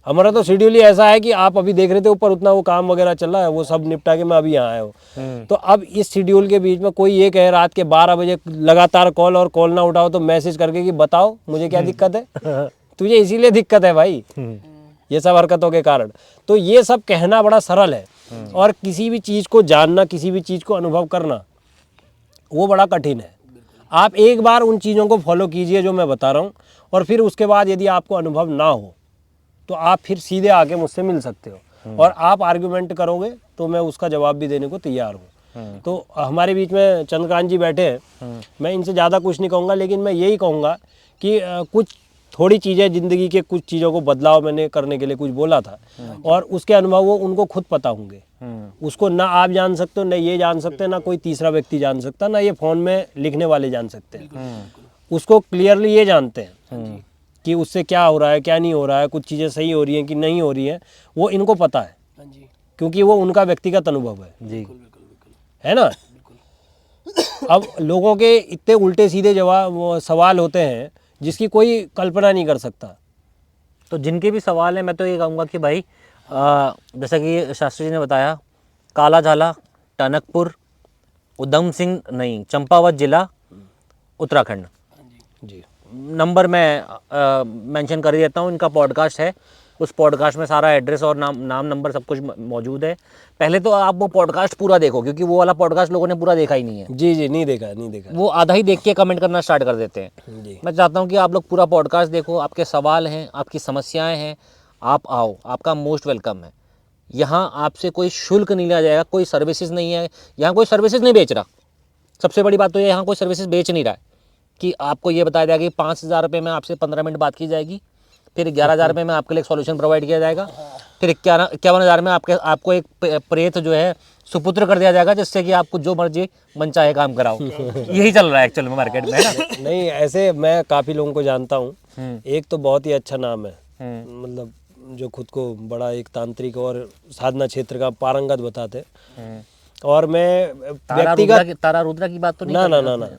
हमारा तो शेड्यूल ही ऐसा है कि आप अभी देख रहे थे ऊपर उतना वो काम वगैरह चल रहा है, वो सब निपटा के मैं अभी यहाँ आया हूँ। तो अब इस शेड्यूल के बीच में कोई ये कहे रात के 12 बजे लगातार कॉल, और कॉल ना उठाओ तो मैसेज करके कि बताओ मुझे क्या दिक्कत है। तुझे इसीलिए दिक्कत है भाई, ये सब हरकतों के कारण। तो ये सब कहना बड़ा सरल है, और किसी भी चीज़ को जानना, किसी भी चीज़ को अनुभव करना वो बड़ा कठिन है। आप एक बार उन चीज़ों को फॉलो कीजिए जो मैं बता रहा हूँ, और फिर उसके बाद यदि आपको अनुभव ना हो तो आप फिर सीधे आके मुझसे मिल सकते हो, और आप आर्गुमेंट करोगे तो मैं उसका जवाब भी देने को तैयार हूँ। तो हमारे बीच में चंद्रकांत जी बैठे हैं, मैं इनसे ज़्यादा कुछ नहीं कहूँगा, लेकिन मैं यही कहूँगा कि कुछ थोड़ी चीज़ें ज़िंदगी के, कुछ चीज़ों को बदलाव मैंने करने के लिए कुछ बोला था, और उसके अनुभव वो उनको खुद पता होंगे। उसको ना आप जान सकते हो, ना ये जान सकते, ना कोई तीसरा व्यक्ति जान सकता, ना ये फ़ोन में लिखने वाले जान सकते हैं। उसको क्लियरली ये जानते हैं कि उससे क्या हो रहा है, क्या नहीं हो रहा है, कुछ चीज़ें सही हो रही हैं कि नहीं हो रही हैं, वो इनको पता है, हाँ जी, क्योंकि वो उनका व्यक्तिगत अनुभव है। जी। है ना। अब लोगों के इतने उल्टे सीधे जवाब सवाल होते हैं जिसकी कोई कल्पना नहीं कर सकता। तो जिनके भी सवाल हैं, मैं तो ये कहूँगा कि भाई जैसा कि शास्त्री जी ने बताया, काला झाला, टनकपुर, उधम सिंह नहीं, चंपावत जिला, उत्तराखंड। जी, नंबर मैं मेंशन कर ही देता हूँ। इनका पॉडकास्ट है, उस पॉडकास्ट में सारा एड्रेस और नाम नंबर सब कुछ मौजूद है। पहले तो आप वो पॉडकास्ट पूरा देखो, क्योंकि वो वाला पॉडकास्ट लोगों ने पूरा देखा ही नहीं है। जी जी, नहीं देखा। वो आधा ही देख के कमेंट करना स्टार्ट कर देते हैं। जी, मैं चाहता हूँ कि आप लोग पूरा पॉडकास्ट देखो, आपके सवाल हैं, आपकी समस्याएं हैं, आप आओ, आपका मोस्ट वेलकम है। यहाँ आपसे कोई शुल्क नहीं लिया जाएगा, कोई सर्विसेज नहीं है, यहाँ कोई सर्विसेज नहीं बेच रहा। सबसे बड़ी बात तो ये, यहाँ कोई सर्विसेज बेच नहीं रहा है कि आपको ये बताया जाएगा कि 5,000 रुपये में आपसे 15 मिनट बात की जाएगी, फिर 11,000 रुपये में आपके लिए एक सॉल्यूशन प्रोवाइड किया जाएगा, फिर 51,000 में आपको एक प्रेत जो है सुपुत्र कर दिया जाएगा, जिससे कि आपको जो मर्जी मन चाहे काम कराओ। यही चल रहा है एक्चुअल में मार्केट में, है ना। नहीं ऐसे मैं काफ़ी लोगों को जानता हूँ। एक तो बहुत ही अच्छा नाम है, मतलब जो खुद को बड़ा एक तांत्रिक और साधना क्षेत्र का पारंगत बताते, और मैं व्यक्तिगत तारा रुद्रा की बात तो नहीं ना कर ना रहे ना आप? ना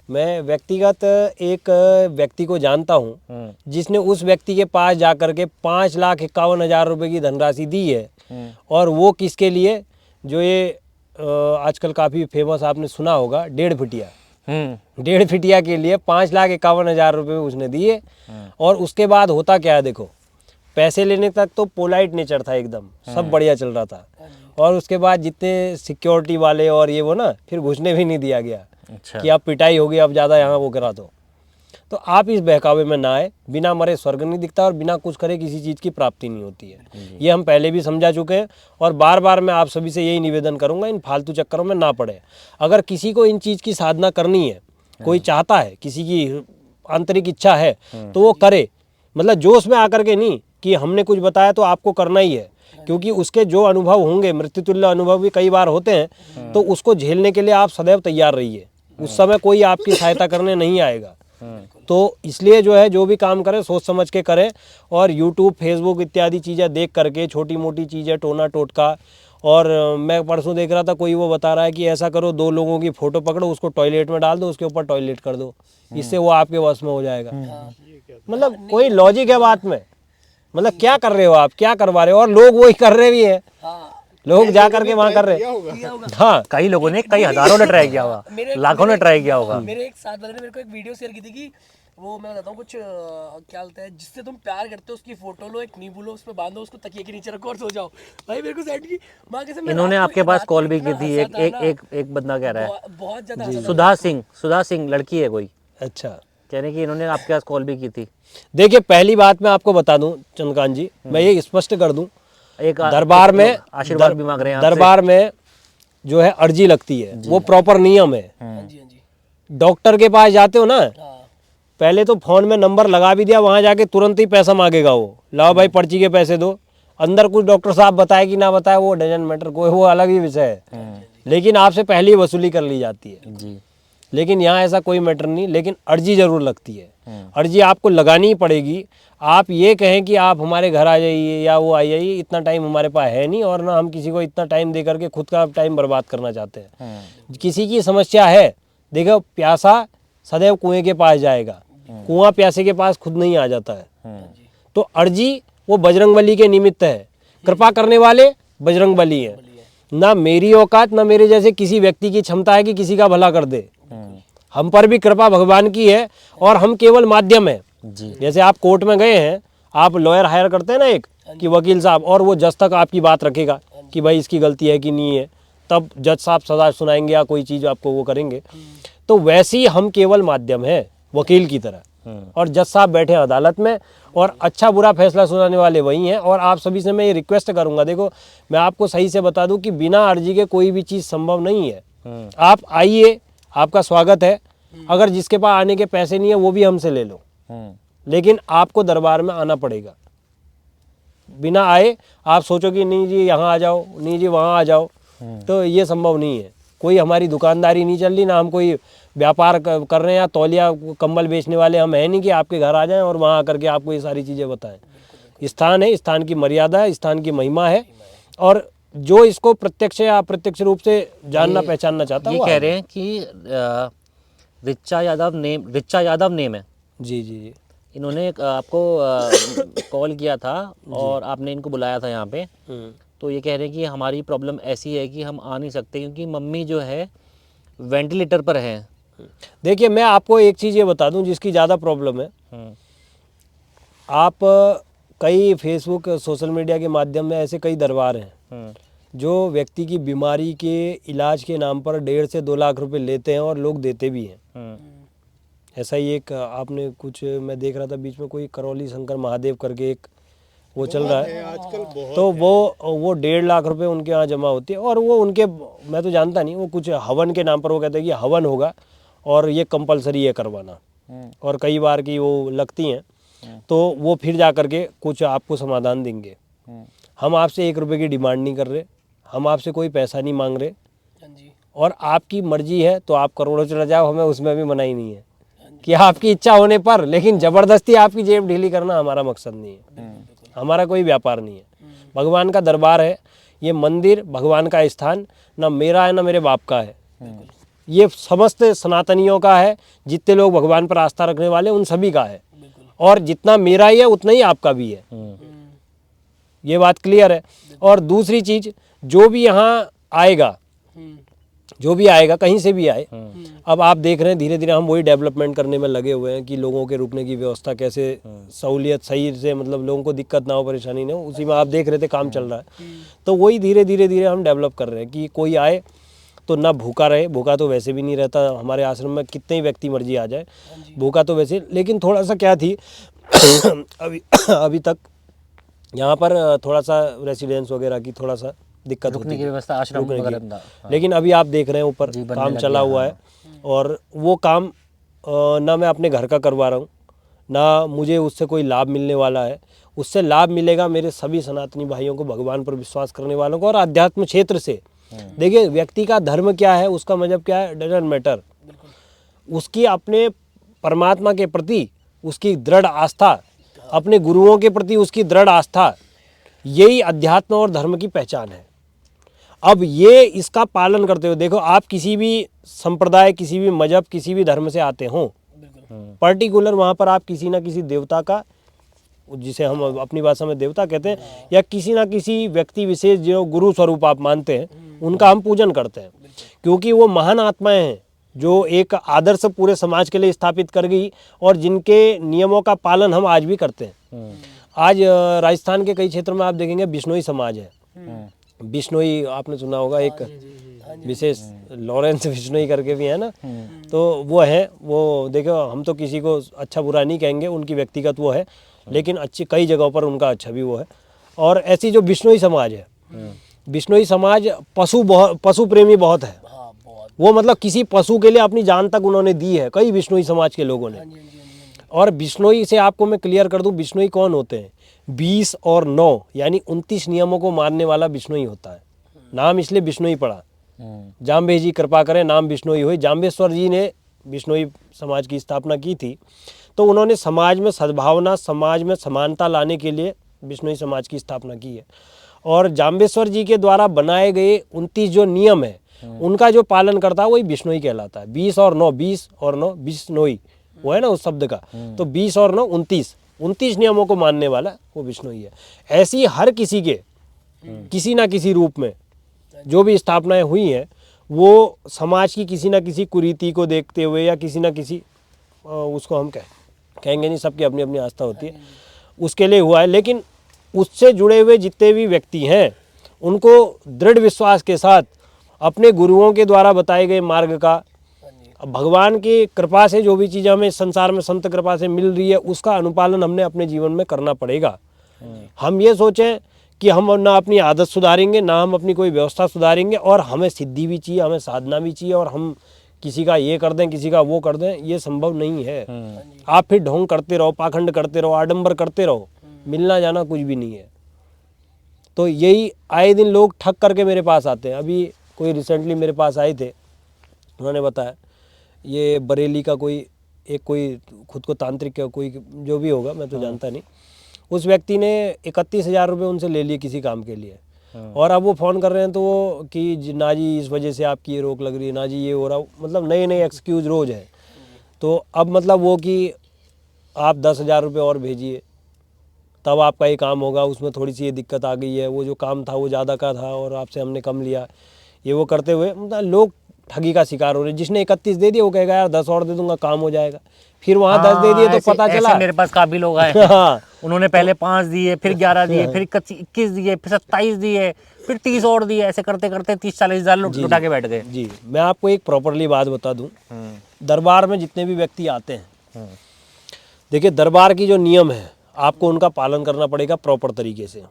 मैं व्यक्तिगत एक व्यक्ति को जानता हूँ हम्म, जिसने उस व्यक्ति के पास जाकर के 5,51,000 रुपए की धनराशि दी है। हम्म, और वो किसके लिए, जो ये आजकल काफ़ी फेमस आपने सुना होगा 1.5 फुटिया, हम्म, 1.5 फुटिया के लिए 5,51,000 रुपये उसने दिए। और उसके बाद होता क्या है देखो, पैसे लेने तक तो पोलाइट नेचर था एकदम, सब बढ़िया चल रहा था। और उसके बाद जितने सिक्योरिटी वाले और ये वो ना, फिर घुसने भी नहीं दिया गया अच्छा कि अब पिटाई होगी, अब ज़्यादा यहाँ वो करा दो। तो आप इस बहकावे में ना आए, बिना मरे स्वर्ग नहीं दिखता और बिना कुछ करे किसी चीज़ की प्राप्ति नहीं होती है। ये हम पहले भी समझा चुके हैं और बार बार मैं आप सभी से यही निवेदन करूंगा, इन फालतू चक्करों में ना पड़े। अगर किसी को इन चीज़ की साधना करनी है, कोई चाहता है, किसी की आंतरिक इच्छा है तो वो करे, मतलब जोश में आकर के नहीं कि हमने कुछ बताया तो आपको करना ही है, क्योंकि उसके जो अनुभव होंगे, मृत्युतुल्य अनुभव भी कई बार होते हैं, तो उसको झेलने के लिए आप सदैव तैयार रहिए। उस समय कोई आपकी सहायता करने नहीं आएगा। तो इसलिए जो है, जो भी काम करें सोच समझ के करें। और यूट्यूब, फेसबुक इत्यादि चीज़ें देख करके, छोटी मोटी चीज़ें, टोना टोटका। और मैं परसों देख रहा था, कोई वो बता रहा है कि ऐसा करो, 2 लोगों की फ़ोटो पकड़ो, उसको टॉयलेट में डाल दो, उसके ऊपर टॉयलेट कर दो, इससे वो आपके वश में हो जाएगा। मतलब कोई लॉजिक है बात में? मतलब क्या कर रहे हो आप, क्या करवा रहे हो? और लोग वही कर रहे भी हैं, हाँ लोग जा करके वहाँ कर रहे किया हैं। होगा। किया होगा। हाँ, कई लोगों ने, कई हजारों ने ट्राई किया होगा, लाखों ने ट्राई किया होगा। मेरे एक साथ वाले ने मेरे को एक वीडियो शेयर की थी कि वो, मैं बताता हूँ कुछ, क्या बोलते हैं, जिससे तुम प्यार करते हो उसकी फोटो लो, एक नींबू लो, उसमें बांधो, उसको तकिए के नीचे रखो और सो जाओ। भाई मेरे को सेंड की माँ, कैसे मैं इन्होंने रात को- आपके पास रात को कॉल भी इतना की थी, हंसा था ना, एक बंदा कह रहा है, बहुत ज्यादा हंसा था। सुधा सिंह लड़की है कोई, अच्छा। कह रहे कि इन्होंने आपके पास कॉल भी की थी। देखिए, पहली बात मैं आपको बता दूं चंद्रकांत जी, मैं ये स्पष्ट कर दूं, एक दरबार में आशीर्वाद भी मांग रहे हैं आपसे। दरबार में जो है अर्जी लगती है, वो प्रॉपर नियम है। हाँ जी, हाँ जी, डॉक्टर के पास जाते हो ना, हाँ पहले तो फोन में नंबर लगा भी दिया, वहां जाके तुरंत ही पैसा मांगेगा वो, लाओ भाई पर्ची के पैसे दो। अंदर कुछ डॉक्टर साहब बताए कि ना बताए, वो डजंट मैटर, कोई वो अलग ही विषय है, लेकिन आपसे पहले ही वसूली कर ली जाती है। जी, लेकिन यहाँ ऐसा कोई मैटर नहीं, लेकिन अर्जी जरूर लगती है। अर्जी आपको लगानी ही पड़ेगी। आप ये कहें कि आप हमारे घर आ जाइए या वो आ जाइए, इतना टाइम हमारे पास है नहीं, और ना हम किसी को इतना टाइम दे करके खुद का टाइम बर्बाद करना चाहते हैं। किसी की समस्या है, देखो, प्यासा सदैव कुएं के पास जाएगा, कुआं प्यासे के पास खुद नहीं आ जाता है। तो अर्जी वो बजरंगबली के निमित्त है, कृपा करने वाले बजरंगबली है। ना मेरी औकात, ना मेरे जैसे किसी व्यक्ति की क्षमता है कि किसी का भला कर दे। हम पर भी कृपा भगवान की है और हम केवल माध्यम है। जी, जैसे आप कोर्ट में गए हैं, आप लॉयर हायर करते हैं ना एक, कि वकील साहब, और वो जज तक आपकी बात रखेगा कि भाई इसकी गलती है कि नहीं है, तब जज साहब सजा सुनाएंगे या कोई चीज़ आपको वो करेंगे। तो वैसे ही हम केवल माध्यम है, वकील की तरह, और जज साहब बैठे हैं अदालत में, और अच्छा बुरा फैसला सुनाने वाले वही हैं। और आप सभी से मैं ये रिक्वेस्ट करूंगा, देखो मैं आपको सही से बता दूं कि बिना अर्जी के कोई भी चीज़ संभव नहीं है। आप आइए, आपका स्वागत है। अगर जिसके पास आने के पैसे नहीं है वो भी हमसे ले लो, लेकिन आपको दरबार में आना पड़ेगा। बिना आए आप सोचो कि नहीं जी यहाँ आ जाओ, नहीं जी वहाँ आ जाओ, तो ये संभव नहीं है। कोई हमारी दुकानदारी नहीं चल रही, ना हम कोई व्यापार कर रहे हैं या तौलिया कंबल बेचने वाले हम हैं नहीं कि आपके घर आ जाएं और वहाँ आकर के आपको ये सारी चीज़ें बताएं। स्थान है, स्थान की मर्यादा है, स्थान की महिमा है, और जो इसको प्रत्यक्ष या अप्रत्यक्ष रूप से जानना पहचानना चाहता है ये वो कह आ रहे हैं कि रिचा यादव नेम है। जी जी जी। इन्होंने आपको कॉल किया था और आपने इनको बुलाया था यहाँ पे। तो ये कह रहे हैं कि हमारी प्रॉब्लम ऐसी है कि हम आ नहीं सकते क्योंकि मम्मी जो है वेंटिलेटर पर है। देखिए, मैं आपको एक चीज़ ये बता दूं जिसकी ज़्यादा प्रॉब्लम है। आप कई फेसबुक, सोशल मीडिया के माध्यम में ऐसे कई दरबार हैं जो व्यक्ति की बीमारी के इलाज के नाम पर 1.5 से 2 लाख रुपए लेते हैं, और लोग देते भी हैं। ऐसा ही एक आपने कुछ, मैं देख रहा था बीच में, कोई करौली शंकर महादेव करके एक वो चल रहा है, आजकल बहुत तो वो 1.5 लाख रुपए उनके यहाँ जमा होती है। और वो उनके, मैं तो जानता नहीं, वो कुछ हवन के नाम पर वो कहते हैं कि हवन होगा और ये कंपलसरी है करवाना, और कई बार की वो लगती हैं, तो वो फिर जा करके कुछ आपको समाधान देंगे। हम आपसे 1 रुपये की डिमांड नहीं कर रहे, हम आपसे कोई पैसा नहीं मांग रहे, हाँ जी, और आपकी मर्जी है तो आप करोड़ों चला जाओ, हमें उसमें भी मनाही नहीं है कि आपकी इच्छा होने पर, लेकिन ज़बरदस्ती आपकी जेब ढीली करना हमारा मकसद नहीं है, हमारा कोई व्यापार नहीं है। भगवान का दरबार है, ये मंदिर भगवान का स्थान, ना मेरा है ना मेरे बाप का है, ये समस्त सनातनियों का है, जितने लोग भगवान पर आस्था रखने वाले उन सभी का है, और जितना मेरा ही है उतना ही आपका भी है, ये बात क्लियर है। और दूसरी चीज, जो भी यहाँ आएगा, जो भी आएगा कहीं से भी आए, अब आप देख रहे हैं धीरे धीरे हम वही डेवलपमेंट करने में लगे हुए हैं कि लोगों के रुकने की व्यवस्था कैसे सहूलियत सही से, मतलब लोगों को दिक्कत ना हो, परेशानी ना हो, उसी में आप देख रहे थे काम चल रहा है। तो वही धीरे धीरे हम डेवलप कर रहे हैं कि कोई आए तो ना भूखा रहे, भूखा तो वैसे भी नहीं रहता हमारे आश्रम में, कितने ही व्यक्ति मर्जी आ जाए, भूखा तो वैसे। लेकिन थोड़ा सा क्या थी अभी तक यहाँ पर थोड़ा सा रेसिडेंस वगैरह की थोड़ा सा दिक्कत होती रुकने की है, व्यवस्था आश्रम रुकने वगैरह की। में था। लेकिन अभी आप देख रहे हैं ऊपर जी, बनने काम लग चला गया, हुआ है, और वो काम ना मैं अपने घर का करवा रहा हूँ, ना मुझे उससे कोई लाभ मिलने वाला है, उससे लाभ मिलेगा मेरे सभी सनातनी भाइयों को, भगवान पर विश्वास करने वालों को, और आध्यात्म क्षेत्र से। देखिए व्यक्ति का धर्म क्या है, उसका मजहब क्या है, डजंट मैटर, उसकी अपने परमात्मा के प्रति उसकी दृढ़ आस्था, अपने गुरुओं के प्रति उसकी दृढ़ आस्था, यही अध्यात्म और धर्म की पहचान है। अब ये इसका पालन करते हुए देखो, आप किसी भी संप्रदाय, किसी भी मजहब, किसी भी धर्म से आते हो, पर्टिकुलर वहाँ पर आप किसी ना किसी देवता का, जिसे हम अपनी भाषा में देवता कहते हैं, या किसी ना किसी व्यक्ति विशेष जो गुरु स्वरूप आप मानते हैं, उनका हम पूजन करते हैं, क्योंकि वो महान आत्माएं हैं जो एक आदर्श पूरे समाज के लिए स्थापित कर गई, और जिनके नियमों का पालन हम आज भी करते हैं। आज राजस्थान के कई क्षेत्रों में आप देखेंगे बिश्नोई समाज है, बिश्नोई आपने सुना होगा, एक विशेष लॉरेंस बिश्नोई करके भी है ना, तो वो है, वो देखो हम तो किसी को अच्छा बुरा नहीं कहेंगे, उनकी व्यक्तिगत वो है, लेकिन अच्छी कई जगहों पर उनका अच्छा भी वो है। और ऐसी जो बिश्नोई समाज है, बिश्नोई समाज पशु प्रेमी बहुत है, वो मतलब किसी पशु के लिए अपनी जान तक उन्होंने दी है, कई बिश्नोई समाज के लोगों ने। और बिश्नोई से आपको मैं क्लियर कर दूं, बिश्नोई कौन होते हैं, 20 और 9 यानी 29 नियमों को मानने वाला बिश्नोई होता है। नाम इसलिए बिश्नोई पड़ा, जाम्बे जी कृपा करें, नाम बिश्नोई हुई, जाम्बेश्वर जी ने बिश्नोई समाज की स्थापना की थी, तो उन्होंने समाज में सद्भावना, समाज में समानता लाने के लिए बिश्नोई समाज की स्थापना की है। और जाम्बेश्वर जी के द्वारा बनाए गए 29 जो नियम है, उनका जो पालन करता है वही बिश्नोई कहलाता है। 20 और 9 बिश्नोई वो है ना उस शब्द का, तो 20 और 9 29 नियमों को मानने वाला वो बिश्नोई है। ऐसी हर किसी के किसी ना किसी रूप में जो भी स्थापनाएं हुई हैं, वो समाज की किसी ना किसी कुरीति को देखते हुए, या किसी ना किसी उसको हम कहेंगे नहीं, सबकी अपनी अपनी आस्था होती है, उसके लिए हुआ है। लेकिन उससे जुड़े हुए जितने भी व्यक्ति हैं, उनको दृढ़ विश्वास के साथ अपने गुरुओं के द्वारा बताए गए मार्ग का, भगवान की कृपा से जो भी चीज़ हमें संसार में संत कृपा से मिल रही है, उसका अनुपालन हमने अपने जीवन में करना पड़ेगा। हम ये सोचें कि हम ना अपनी आदत सुधारेंगे, ना हम अपनी कोई व्यवस्था सुधारेंगे, और हमें सिद्धि भी चाहिए, हमें साधना भी चाहिए, और हम किसी का ये कर दें, किसी का वो कर दें, ये संभव नहीं है। आप फिर ढोंग करते रहो, पाखंड करते रहो, आडंबर करते रहो, मिलना जाना कुछ भी नहीं है। तो यही आए दिन लोग ठग करके मेरे पास आते हैं। अभी कोई रिसेंटली मेरे पास आए थे, उन्होंने बताया ये बरेली का कोई खुद को तांत्रिक कोई जो भी होगा, मैं तो जानता नहीं, उस व्यक्ति ने 31,000 रुपये उनसे ले लिए किसी काम के लिए, और अब वो फ़ोन कर रहे हैं तो वो कि ना जी इस वजह से आपकी ये रोक लग रही है, ना जी ये हो रहा, मतलब नए नए एक्सक्यूज़ रोज़ है। तो अब मतलब वो कि आप 10,000 रुपये और भेजिए तब आपका ये काम होगा, उसमें थोड़ी सी ये दिक्कत आ गई है, वो जो काम था वो ज़्यादा का था और आपसे हमने कम लिया, ये वो करते हुए मतलब लोग ठगी का शिकार हो रहे हैं। जिसने 31 दे दिया वो कहेगा यार 10 और दे दूंगा काम हो जाएगा, फिर वहाँ 10 दे दिए तो पता चला। मेरे पास काफी लोग आए, हाँ, उन्होंने पहले 5 दिए, फिर 11 दिए, फिर 21 दिए, फिर 27 दिए, फिर 30 और दिए, ऐसे करते करते 30-40 हज़ार लुटा के बैठ गए। जी मैं आपको एक प्रॉपरली बात बता दूं, दरबार में जितने भी व्यक्ति आते हैं, देखिए दरबार की जो नियम है आपको उनका पालन करना पड़ेगा प्रॉपर तरीके से।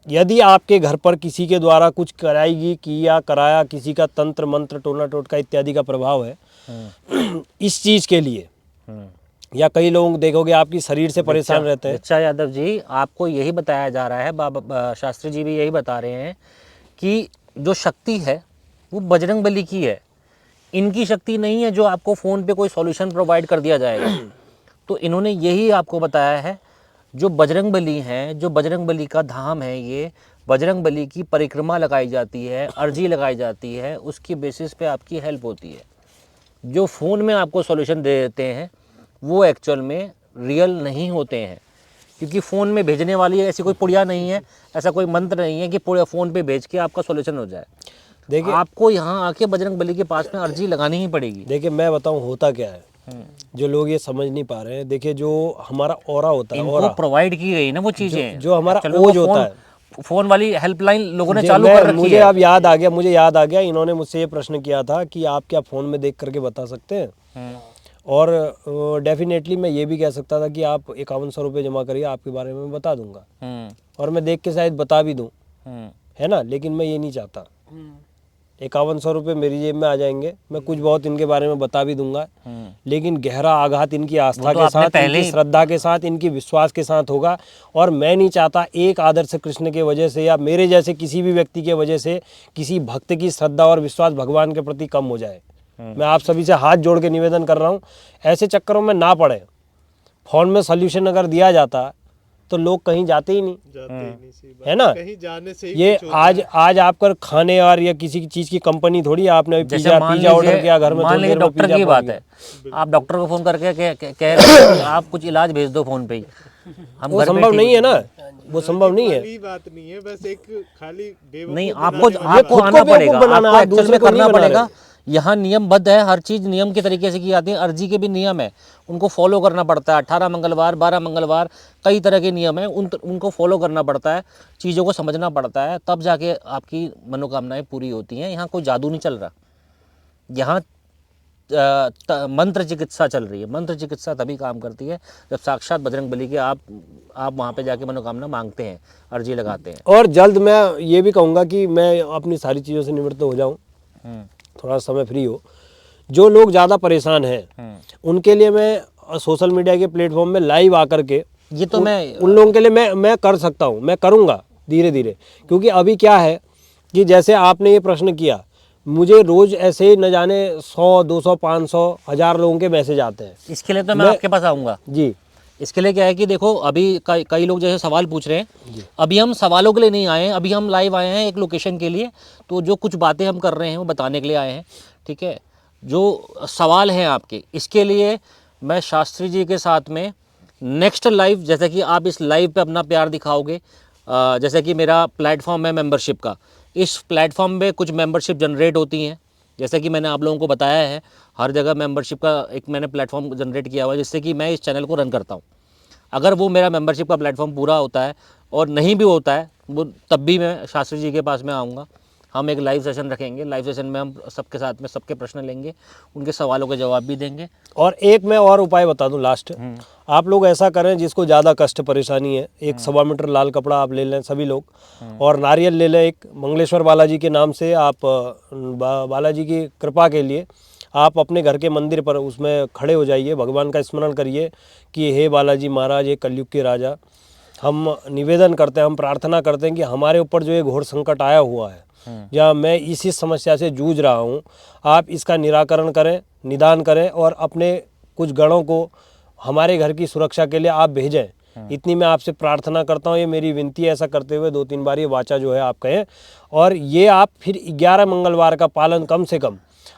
यदि आपके घर पर किसी के द्वारा कुछ कराएगी किया कराया, किसी का तंत्र मंत्र टोना टोटका इत्यादि का प्रभाव है इस चीज़ के लिए, या कई लोग देखोगे आपकी शरीर से परेशान रहते हैं। अच्छा यादव जी, आपको यही बताया जा रहा है, बाबा शास्त्री जी भी यही बता रहे हैं कि जो शक्ति है वो बजरंग बली की है, इनकी शक्ति नहीं है जो आपको फ़ोन पे कोई सॉल्यूशन प्रोवाइड कर दिया जाएगा। तो इन्होंने यही आपको बताया है, जो बजरंग बली हैं, जो बजरंग बली का धाम है, ये बजरंग बली की परिक्रमा लगाई जाती है, अर्जी लगाई जाती है, उसकी बेसिस पे आपकी हेल्प होती है। जो फ़ोन में आपको सॉल्यूशन दे देते हैं वो एक्चुअल में रियल नहीं होते हैं, क्योंकि फ़ोन में भेजने वाली ऐसी कोई पुड़िया नहीं है, ऐसा कोई मंत्र नहीं है कि पूरे फ़ोन पे भेज के आपका सॉल्यूशन हो जाए। देखिए आपको यहाँ आके बजरंग बली के पास में अर्जी लगानी ही पड़ेगी। देखिए मैं बताऊं होता क्या है, जो लोग ये समझ नहीं पा रहे हैं। देखिए जो हमारा ऑरा होता है, इनको ऑरा प्रोवाइड की गई ना वो चीज़ें, जो हमारा Actually वो ओज होता है, फ़ोन वाली हेल्पलाइन लोगों ने जी, चालू कर रखी मुझे है। अब याद आ गया, मुझे याद आ गया, इन्होंने मुझसे ये प्रश्न किया था कि आप क्या फ़ोन में देख करके बता सकते हैं। और डेफिनेटली मैं ये भी कह सकता था कि आप 5100 रुपये जमा करिए, आपके बारे में बता दूंगा, और मैं देख के शायद बता भी दूं, है ना। लेकिन मैं ये नहीं चाहता। 5100 रुपये मेरी जेब में आ जाएंगे, मैं कुछ बहुत इनके बारे में बता भी दूंगा, लेकिन गहरा आघात इनकी आस्था तो के आपने साथ, पहले इनकी श्रद्धा के साथ, इनकी विश्वास के साथ होगा। और मैं नहीं चाहता एक आदर्श कृष्ण के वजह से या मेरे जैसे किसी भी व्यक्ति के वजह से किसी भक्त की श्रद्धा और विश्वास भगवान के प्रति कम हो जाए। मैं आप सभी से हाथ जोड़ के निवेदन कर रहा हूँ, ऐसे चक्करों में ना पड़े। फ़ोन में सोल्यूशन अगर दिया जाता तो लोग कहीं जाते ही नहीं, जाते ही नहीं, सही बात है ना। कहीं जाने से ही ये कुछ होता आज आपका खाने और या किसी चीज़ की कंपनी थोड़ी है, आपने जैसे पिज़्ज़ा मान पिज़्ज़ा ऑर्डर लीजिए, किया घर में, मान थोड़ी लीजिए देर में डॉक्टर पिज़्ज़ा की पहुंच बात गया। है, आप डॉक्टर को फ़ोन करके कह रहे हैं कि आप कुछ इलाज भेज दो फ़ोन पे ही, हम वो घर पे संभव ठीक- नहीं है ना, वो संभव नहीं है। खाली बात नहीं है, बस एक खाली बेवकूफ नहीं, बनाने आपको वाली आपको खुद को आना बेवकूफ पड़ेगा, बनाना, आपको आप एक्चुअल दूसरे में को नहीं करना बना पड़ेगा। रहे। यहाँ नियमबद्ध है, हर चीज़ नियम के तरीके से की जाती है। अर्जी के भी नियम है, उनको फॉलो करना पड़ता है। 18 मंगलवार, 12 मंगलवार, कई तरह के नियम हैं, उनको फॉलो करना पड़ता है, चीज़ों को समझना पड़ता है, तब जाके आपकी मनोकामनाएं पूरी होती हैं। यहाँ कोई जादू नहीं चल रहा, यहाँ मंत्र चिकित्सा चल रही है। मंत्र चिकित्सा तभी काम करती है जब साक्षात बजरंग बली के आप वहाँ पे जाके मनोकामना मांगते हैं, अर्जी लगाते हैं। और जल्द मैं ये भी कहूँगा कि मैं अपनी सारी चीज़ों से निवृत्त हो जाऊँ, थोड़ा समय फ्री हो। जो लोग ज़्यादा परेशान हैं उनके लिए मैं सोशल मीडिया के प्लेटफॉर्म में लाइव आकर के ये तो मैं उन लोगों के लिए मैं कर सकता हूँ, मैं करूँगा धीरे धीरे। क्योंकि अभी क्या है कि जैसे आपने ये प्रश्न किया, मुझे रोज़ ऐसे ही न जाने 100, 200, 500, 1000 लोगों के मैसेज आते हैं। इसके लिए तो मैं आपके पास आऊँगा। जी, इसके लिए क्या है कि देखो, अभी कई लोग जैसे सवाल पूछ रहे हैं, अभी हम सवालों के लिए नहीं आए हैं, अभी हम लाइव आए हैं एक लोकेशन के लिए। तो जो कुछ बातें हम कर रहे हैं वो बताने के लिए आए हैं, ठीक है। जो सवाल हैं आपके, इसके लिए मैं शास्त्री जी के साथ में नेक्स्ट लाइव, जैसे कि आप इस लाइव पे अपना प्यार दिखाओगे, जैसे कि मेरा प्लेटफॉर्म है मेंबरशिप का, इस प्लेटफॉर्म पे कुछ मेंबरशिप जनरेट होती हैं। जैसे कि मैंने आप लोगों को बताया है, हर जगह मेंबरशिप का एक मैंने प्लेटफॉर्म जनरेट किया हुआ है, जिससे कि मैं इस चैनल को रन करता हूँ। अगर वो मेरा मेंबरशिप का प्लेटफॉर्म पूरा होता है और नहीं भी होता है वो, तब भी मैं शास्त्री जी के पास में आऊँगा। हम एक लाइव सेशन रखेंगे, लाइव सेशन में हम सबके साथ में सबके प्रश्न लेंगे, उनके सवालों के जवाब भी देंगे। और एक मैं और उपाय बता दूं लास्ट, आप लोग ऐसा करें जिसको ज़्यादा कष्ट परेशानी है, एक 1.25 मीटर लाल कपड़ा आप ले लें सभी लोग, और नारियल ले लें एक, मंगलेश्वर बालाजी के नाम से आप बालाजी की कृपा के लिए आप अपने घर के मंदिर पर उसमें खड़े हो जाइए, भगवान का स्मरण करिए कि हे बालाजी महाराज, ये कलयुग के राजा, हम निवेदन करते हैं, हम प्रार्थना करते हैं कि हमारे ऊपर जो ये घोर संकट आया हुआ है, या मैं इसी समस्या से जूझ रहा हूँ, आप इसका निराकरण करें, निदान करें, और अपने कुछ गणों को हमारे घर की सुरक्षा के लिए आप भेजें। इतनी मैं आपसे प्रार्थना करता हूँ, ये मेरी विनती है। ऐसा करते हुए 2-3 बार ये वाचा जो है आप कहें, और ये आप फिर 11 मंगलवार का पालन कम से कम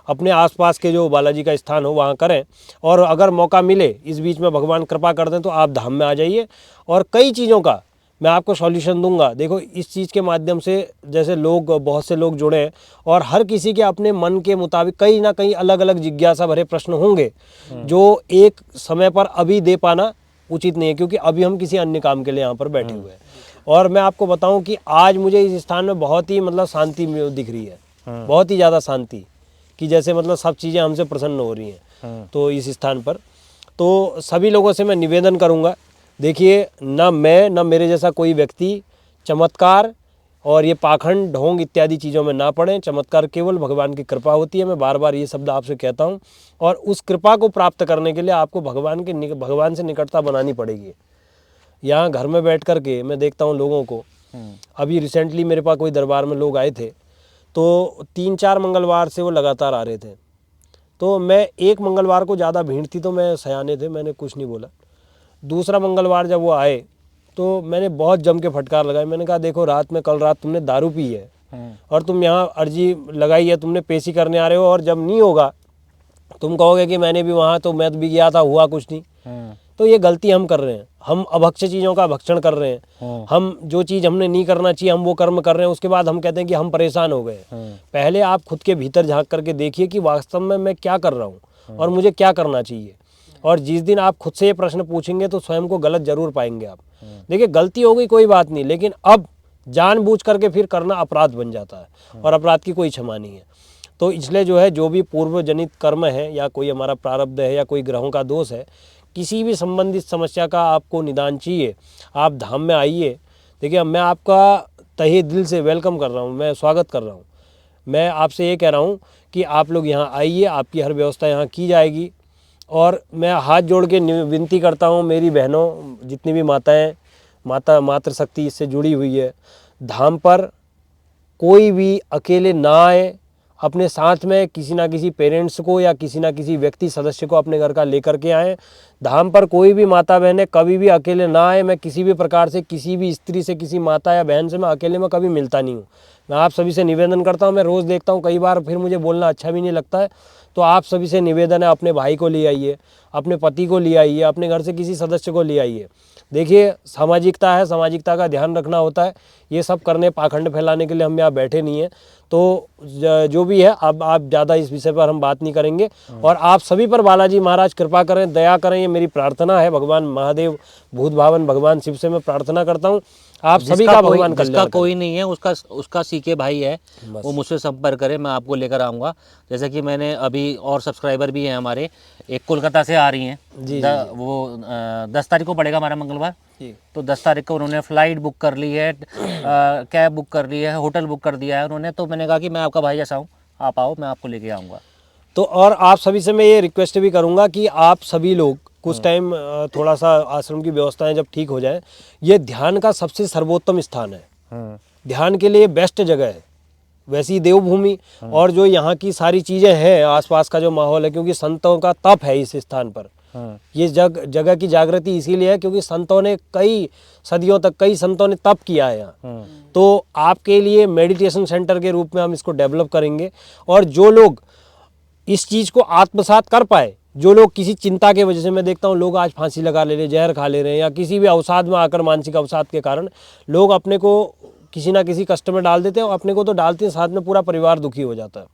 अपने आसपास के जो बालाजी का स्थान हो वहाँ करें। और अगर मौका मिले इस बीच में भगवान कृपा कर दें तो आप धाम में आ जाइए, और कई चीज़ों का मैं आपको सॉल्यूशन दूंगा। देखो, इस चीज़ के माध्यम से जैसे बहुत से लोग जुड़े हैं, और हर किसी के अपने मन के मुताबिक कहीं ना कहीं अलग अलग जिज्ञासा भरे प्रश्न होंगे जो एक समय पर अभी दे पाना उचित नहीं है, क्योंकि अभी हम किसी अन्य काम के लिए यहाँ पर बैठे हुए हैं। और मैं आपको बताऊं कि आज मुझे इस स्थान में बहुत ही शांति दिख रही है, बहुत ही ज़्यादा शांति, कि जैसे सब चीज़ें हमसे प्रसन्न हो रही हैं। तो इस स्थान पर तो सभी लोगों से मैं निवेदन करूँगा, देखिए, ना मैं ना मेरे जैसा कोई व्यक्ति चमत्कार और ये पाखंड ढोंग इत्यादि चीज़ों में ना पड़े। चमत्कार केवल भगवान की कृपा होती है, मैं बार बार ये शब्द आपसे कहता हूँ। और उस कृपा को प्राप्त करने के लिए आपको भगवान से निकटता बनानी पड़ेगी। यहाँ घर में बैठ कर के मैं देखता हूँ लोगों को, अभी रिसेंटली मेरे पास कोई दरबार में लोग आए थे, तो 3-4 मंगलवार से वो लगातार आ रहे थे। तो मैं एक मंगलवार को ज़्यादा भीड़ थी तो मैं सयाने थे, मैंने कुछ नहीं बोला। दूसरा मंगलवार जब वो आए तो मैंने बहुत जम के फटकार लगाई। मैंने कहा देखो रात में, कल रात तुमने दारू पी है और तुम यहाँ अर्जी लगाई है, तुमने पेशी करने आ रहे हो, और जब नहीं होगा तुम कहोगे कि मैंने भी वहाँ तो मैं भी गया था, हुआ कुछ नहीं। तो ये गलती हम कर रहे हैं, हम अभक्ष्य चीज़ों का भक्षण कर रहे हैं। हम जो चीज़ हमने नहीं करना चाहिए हम वो कर्म कर रहे हैं, उसके बाद हम कहते हैं कि हम परेशान हो गए। पहले आप खुद के भीतर झांक करके देखिए कि वास्तव में मैं क्या कर रहा हूँ और मुझे क्या करना चाहिए। और जिस दिन आप खुद से ये प्रश्न पूछेंगे तो स्वयं को गलत जरूर पाएंगे आप। देखिए गलती हो गई कोई बात नहीं, लेकिन अब जानबूझ करके फिर करना अपराध बन जाता है और अपराध की कोई क्षमा नहीं है। तो इसलिए जो है, जो भी पूर्व जनित कर्म है या कोई हमारा प्रारब्ध है या कोई ग्रहों का दोष है, किसी भी संबंधित समस्या का आपको निदान चाहिए, आप धाम में आइए। देखिए मैं आपका तहे दिल से वेलकम कर रहा हूँ, मैं स्वागत कर रहा हूँ। मैं आपसे ये कह रहा हूँ कि आप लोग यहाँ आइए, आपकी हर व्यवस्था यहाँ की जाएगी। और मैं हाथ जोड़ के विनती करता हूँ, मेरी बहनों, जितनी भी माताएं, मातृशक्ति इससे जुड़ी हुई है, धाम पर कोई भी अकेले ना आए, अपने साथ में किसी ना किसी पेरेंट्स को या किसी ना किसी व्यक्ति सदस्य को अपने घर का लेकर के आएँ। धाम पर कोई भी माता बहनें कभी भी अकेले ना आए। मैं किसी भी प्रकार से किसी भी स्त्री से, किसी माता या बहन से मैं अकेले में कभी मिलता नहीं हूँ। मैं आप सभी से निवेदन करता हूँ, मैं रोज़ देखता हूँ, कई बार फिर मुझे बोलना अच्छा भी नहीं लगता है, तो आप सभी से निवेदन है, अपने भाई को ले आइए, अपने पति को ले आइए, अपने घर से किसी सदस्य को ले आइए। देखिए सामाजिकता है, सामाजिकता का ध्यान रखना होता है। ये सब करने, पाखंड फैलाने के लिए हम यहाँ बैठे नहीं हैं। तो जो भी है, अब आप ज़्यादा इस विषय पर हम बात नहीं करेंगे। और आप सभी पर बालाजी महाराज कृपा करें, दया करें, ये मेरी प्रार्थना है। भगवान महादेव, भूत भावन भगवान शिव से मैं प्रार्थना करता हूँ आप सभी का भगवान कल्याण जिसका करें। कोई नहीं है उसका सीके भाई है, वो मुझसे संपर्क करे, मैं आपको लेकर आऊँगा। जैसे कि मैंने अभी और सब्सक्राइबर भी हैं हमारे, एक कोलकाता से आ रही हैं जी, वो 10 तारीख को पड़ेगा हमारा मंगलवार, तो 10 तारीख को उन्होंने फ़्लाइट बुक कर ली है, कैब बुक कर ली है, होटल बुक कर दिया है उन्होंने। तो मैंने कहा कि मैं आपका भाई जैसा हूँ, आप आओ, मैं आपको लेके आऊँगा। तो और आप सभी से मैं ये रिक्वेस्ट भी करूंगा कि आप सभी लोग कुछ टाइम, थोड़ा सा आश्रम की व्यवस्थाएं जब ठीक हो जाए, ये ध्यान का सबसे सर्वोत्तम स्थान है, ध्यान के लिए बेस्ट जगह है। वैसी देवभूमि और जो यहाँ की सारी चीज़ें हैं, आसपास का जो माहौल है, क्योंकि संतों का तप है इस स्थान पर। ये जगह की जागृति इसीलिए है क्योंकि संतों ने कई सदियों तक कई संतों ने तप किया है यहाँ। तो आपके लिए मेडिटेशन सेंटर के रूप में हम इसको डेवलप करेंगे। और जो लोग इस चीज़ को आत्मसात कर पाए, जो लोग किसी चिंता के वजह से, मैं देखता हूँ लोग आज फांसी लगा ले रहे हैं, जहर खा ले रहे हैं, या किसी भी अवसाद में आकर, मानसिक अवसाद के कारण लोग अपने को किसी ना किसी कष्ट में डाल देते हैं। और अपने को तो डालते हैं, साथ में पूरा परिवार दुखी हो जाता है।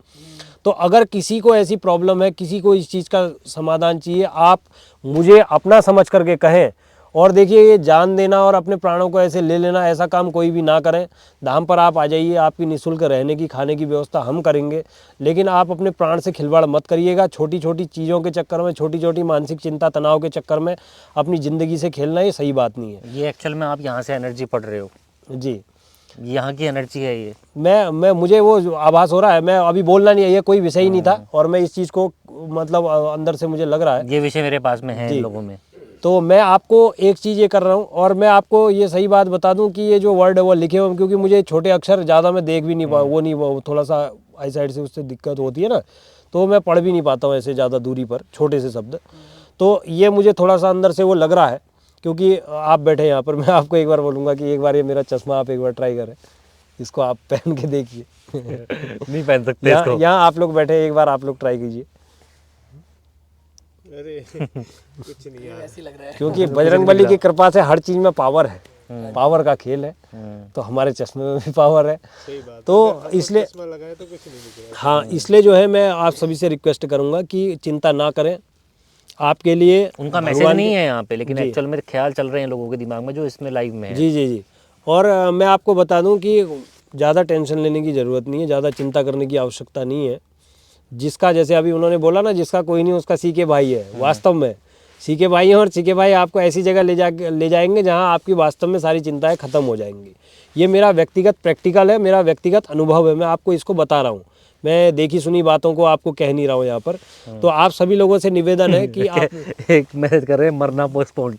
तो अगर किसी को ऐसी प्रॉब्लम है, किसी को इस चीज़ का समाधान चाहिए, आप मुझे अपना समझ करके कहें। और देखिए ये जान देना और अपने प्राणों को ऐसे ले लेना, ऐसा काम कोई भी ना करें। धाम पर आप आ जाइए, आपकी निःशुल्क रहने की, खाने की व्यवस्था हम करेंगे, लेकिन आप अपने प्राण से खिलवाड़ मत करिएगा। छोटी छोटी चीज़ों के चक्कर में, छोटी छोटी मानसिक चिंता तनाव के चक्कर में अपनी ज़िंदगी से खेलना ये सही बात नहीं है। ये एक्चुअल में आप यहाँ से एनर्जी पढ़ रहे हो, जी, यहाँ की एनर्जी है ये। मैं मुझे वो आभास हो रहा है, मैं अभी बोलना नहीं है, ये कोई विषय ही नहीं था, और मैं इस चीज़ को मतलब अंदर से मुझे लग रहा है ये विषय मेरे पास में है इन लोगों में। तो मैं आपको एक चीज़ ये कर रहा हूँ। और मैं आपको ये सही बात बता दूँ कि ये जो वर्ड है वो लिखे हुए, क्योंकि मुझे छोटे अक्षर ज़्यादा मैं देख भी नहीं पा, वो थोड़ा सा आई साइड से उससे दिक्कत होती है ना, तो मैं पढ़ भी नहीं पाता हूँ ऐसे ज़्यादा दूरी पर छोटे से शब्द। तो ये मुझे थोड़ा सा अंदर से वो लग रहा है, क्योंकि आप बैठे यहाँ पर। मैं आपको एक बार बोलूँगा कि एक बार ये मेरा चश्मा आप एक बार ट्राई करें, इसको आप पहन के देखिए। नहीं पहन सकते इसको। यहाँ आप लोग बैठे, एक बार आप लोग ट्राई कीजिए, अरे कुछ नहीं यार, ऐसे लग रहा है। क्योंकि बजरंगबली की कृपा से हर चीज़ में पावर है, पावर का खेल है। तो हमारे चश्मे में भी पावर है। सही बात। तो इसलिए चश्मा लगाए तो कुछ नहीं दिख रहा। हाँ, इसलिए जो है मैं आप सभी से रिक्वेस्ट करूंगा कि चिंता ना करें। आपके लिए उनका मैसेज नहीं है यहाँ पे, लेकिन एक्चुअल में ख्याल चल रहे हैं लोगों के दिमाग में जो इसमें लाइव में है। जी जी जी। और मैं आपको बता दूं कि ज़्यादा टेंशन लेने की ज़रूरत नहीं है, ज़्यादा चिंता करने की आवश्यकता नहीं है। जिसका, जैसे अभी उन्होंने बोला ना, जिसका कोई नहीं उसका सीके भाई है, वास्तव में सीके भाई हैं। और सीके भाई आपको ऐसी जगह ले जाएंगे जहाँ आपकी वास्तव में सारी चिंताएं खत्म हो जाएंगी। ये मेरा व्यक्तिगत प्रैक्टिकल है, मेरा व्यक्तिगत अनुभव है, मैं आपको इसको बता रहा हूँ। मैं देखी सुनी बातों को आपको कह नहीं रहा हूँ यहाँ पर। तो आप सभी लोगों से निवेदन है कि आप एक मैसेज कर रहे हैं, मरना पोस्टपोन।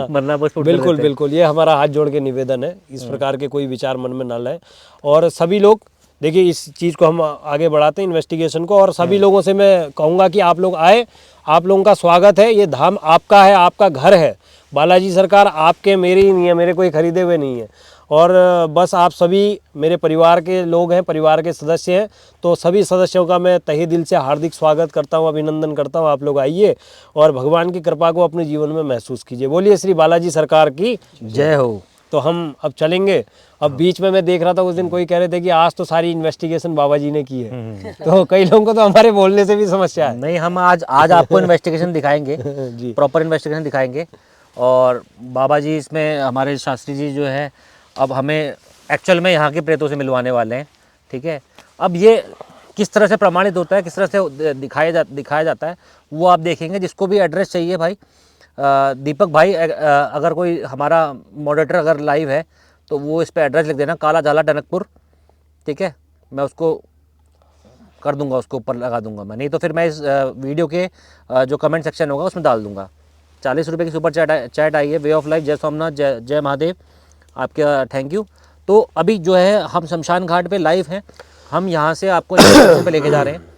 मरना पोस्टपोन। बिल्कुल बिल्कुल, ये हमारा हाथ जोड़ के निवेदन है, इस प्रकार के कोई विचार मन में ना लाएं। और सभी लोग देखिए, इस चीज़ को हम आगे बढ़ाते हैं, इन्वेस्टिगेशन को। और सभी लोगों से मैं कहूँगा कि आप लोग आए, आप लोगों का स्वागत है। ये धाम आपका है, आपका घर है। बालाजी सरकार आपके मेरी ही नहीं है, मेरे कोई खरीदे हुए नहीं है। और बस आप सभी मेरे परिवार के लोग हैं, परिवार के सदस्य हैं, तो सभी सदस्यों का मैं तहे दिल से हार्दिक स्वागत करता हूं, अभिनंदन करता हूं। आप लोग आइए और भगवान की कृपा को अपने जीवन में महसूस कीजिए। बोलिए श्री बालाजी सरकार की जय हो। तो हम अब चलेंगे। अब बीच में मैं देख रहा था उस दिन कोई कह रहे थे कि आज तो सारी इन्वेस्टिगेशन बाबा जी ने की है, तो कई लोगों को तो हमारे बोलने से भी समस्या है। नहीं, हम आज आपको इन्वेस्टिगेशन दिखाएंगे, जी प्रॉपर इन्वेस्टिगेशन दिखाएंगे। और बाबा जी इसमें हमारे शास्त्री जी जो है अब हमें एक्चुअल में यहाँ के प्रेतों से मिलवाने वाले हैं, ठीक है। अब ये किस तरह से प्रमाणित होता है, किस तरह से दिखाया जाता है, वो आप देखेंगे। जिसको भी एड्रेस चाहिए भाई, दीपक भाई, अगर कोई हमारा मॉडरेटर अगर लाइव है तो वो इस पे एड्रेस लिख देना, काला झाला टनकपुर, ठीक है। मैं उसको कर दूंगा, उसको ऊपर लगा दूंगा मैं, नहीं तो फिर मैं इस वीडियो के जो कमेंट सेक्शन होगा उसमें डाल दूंगा। 40 रुपये की सुपर चैट आई है। वे ऑफ लाइफ, जय सोमनाथ, जय महादेव, आपका थैंक यू। तो अभी जो है हम शमशान घाट पे लाइव हैं, हम यहाँ से आपको पे लेके जा रहे हैं।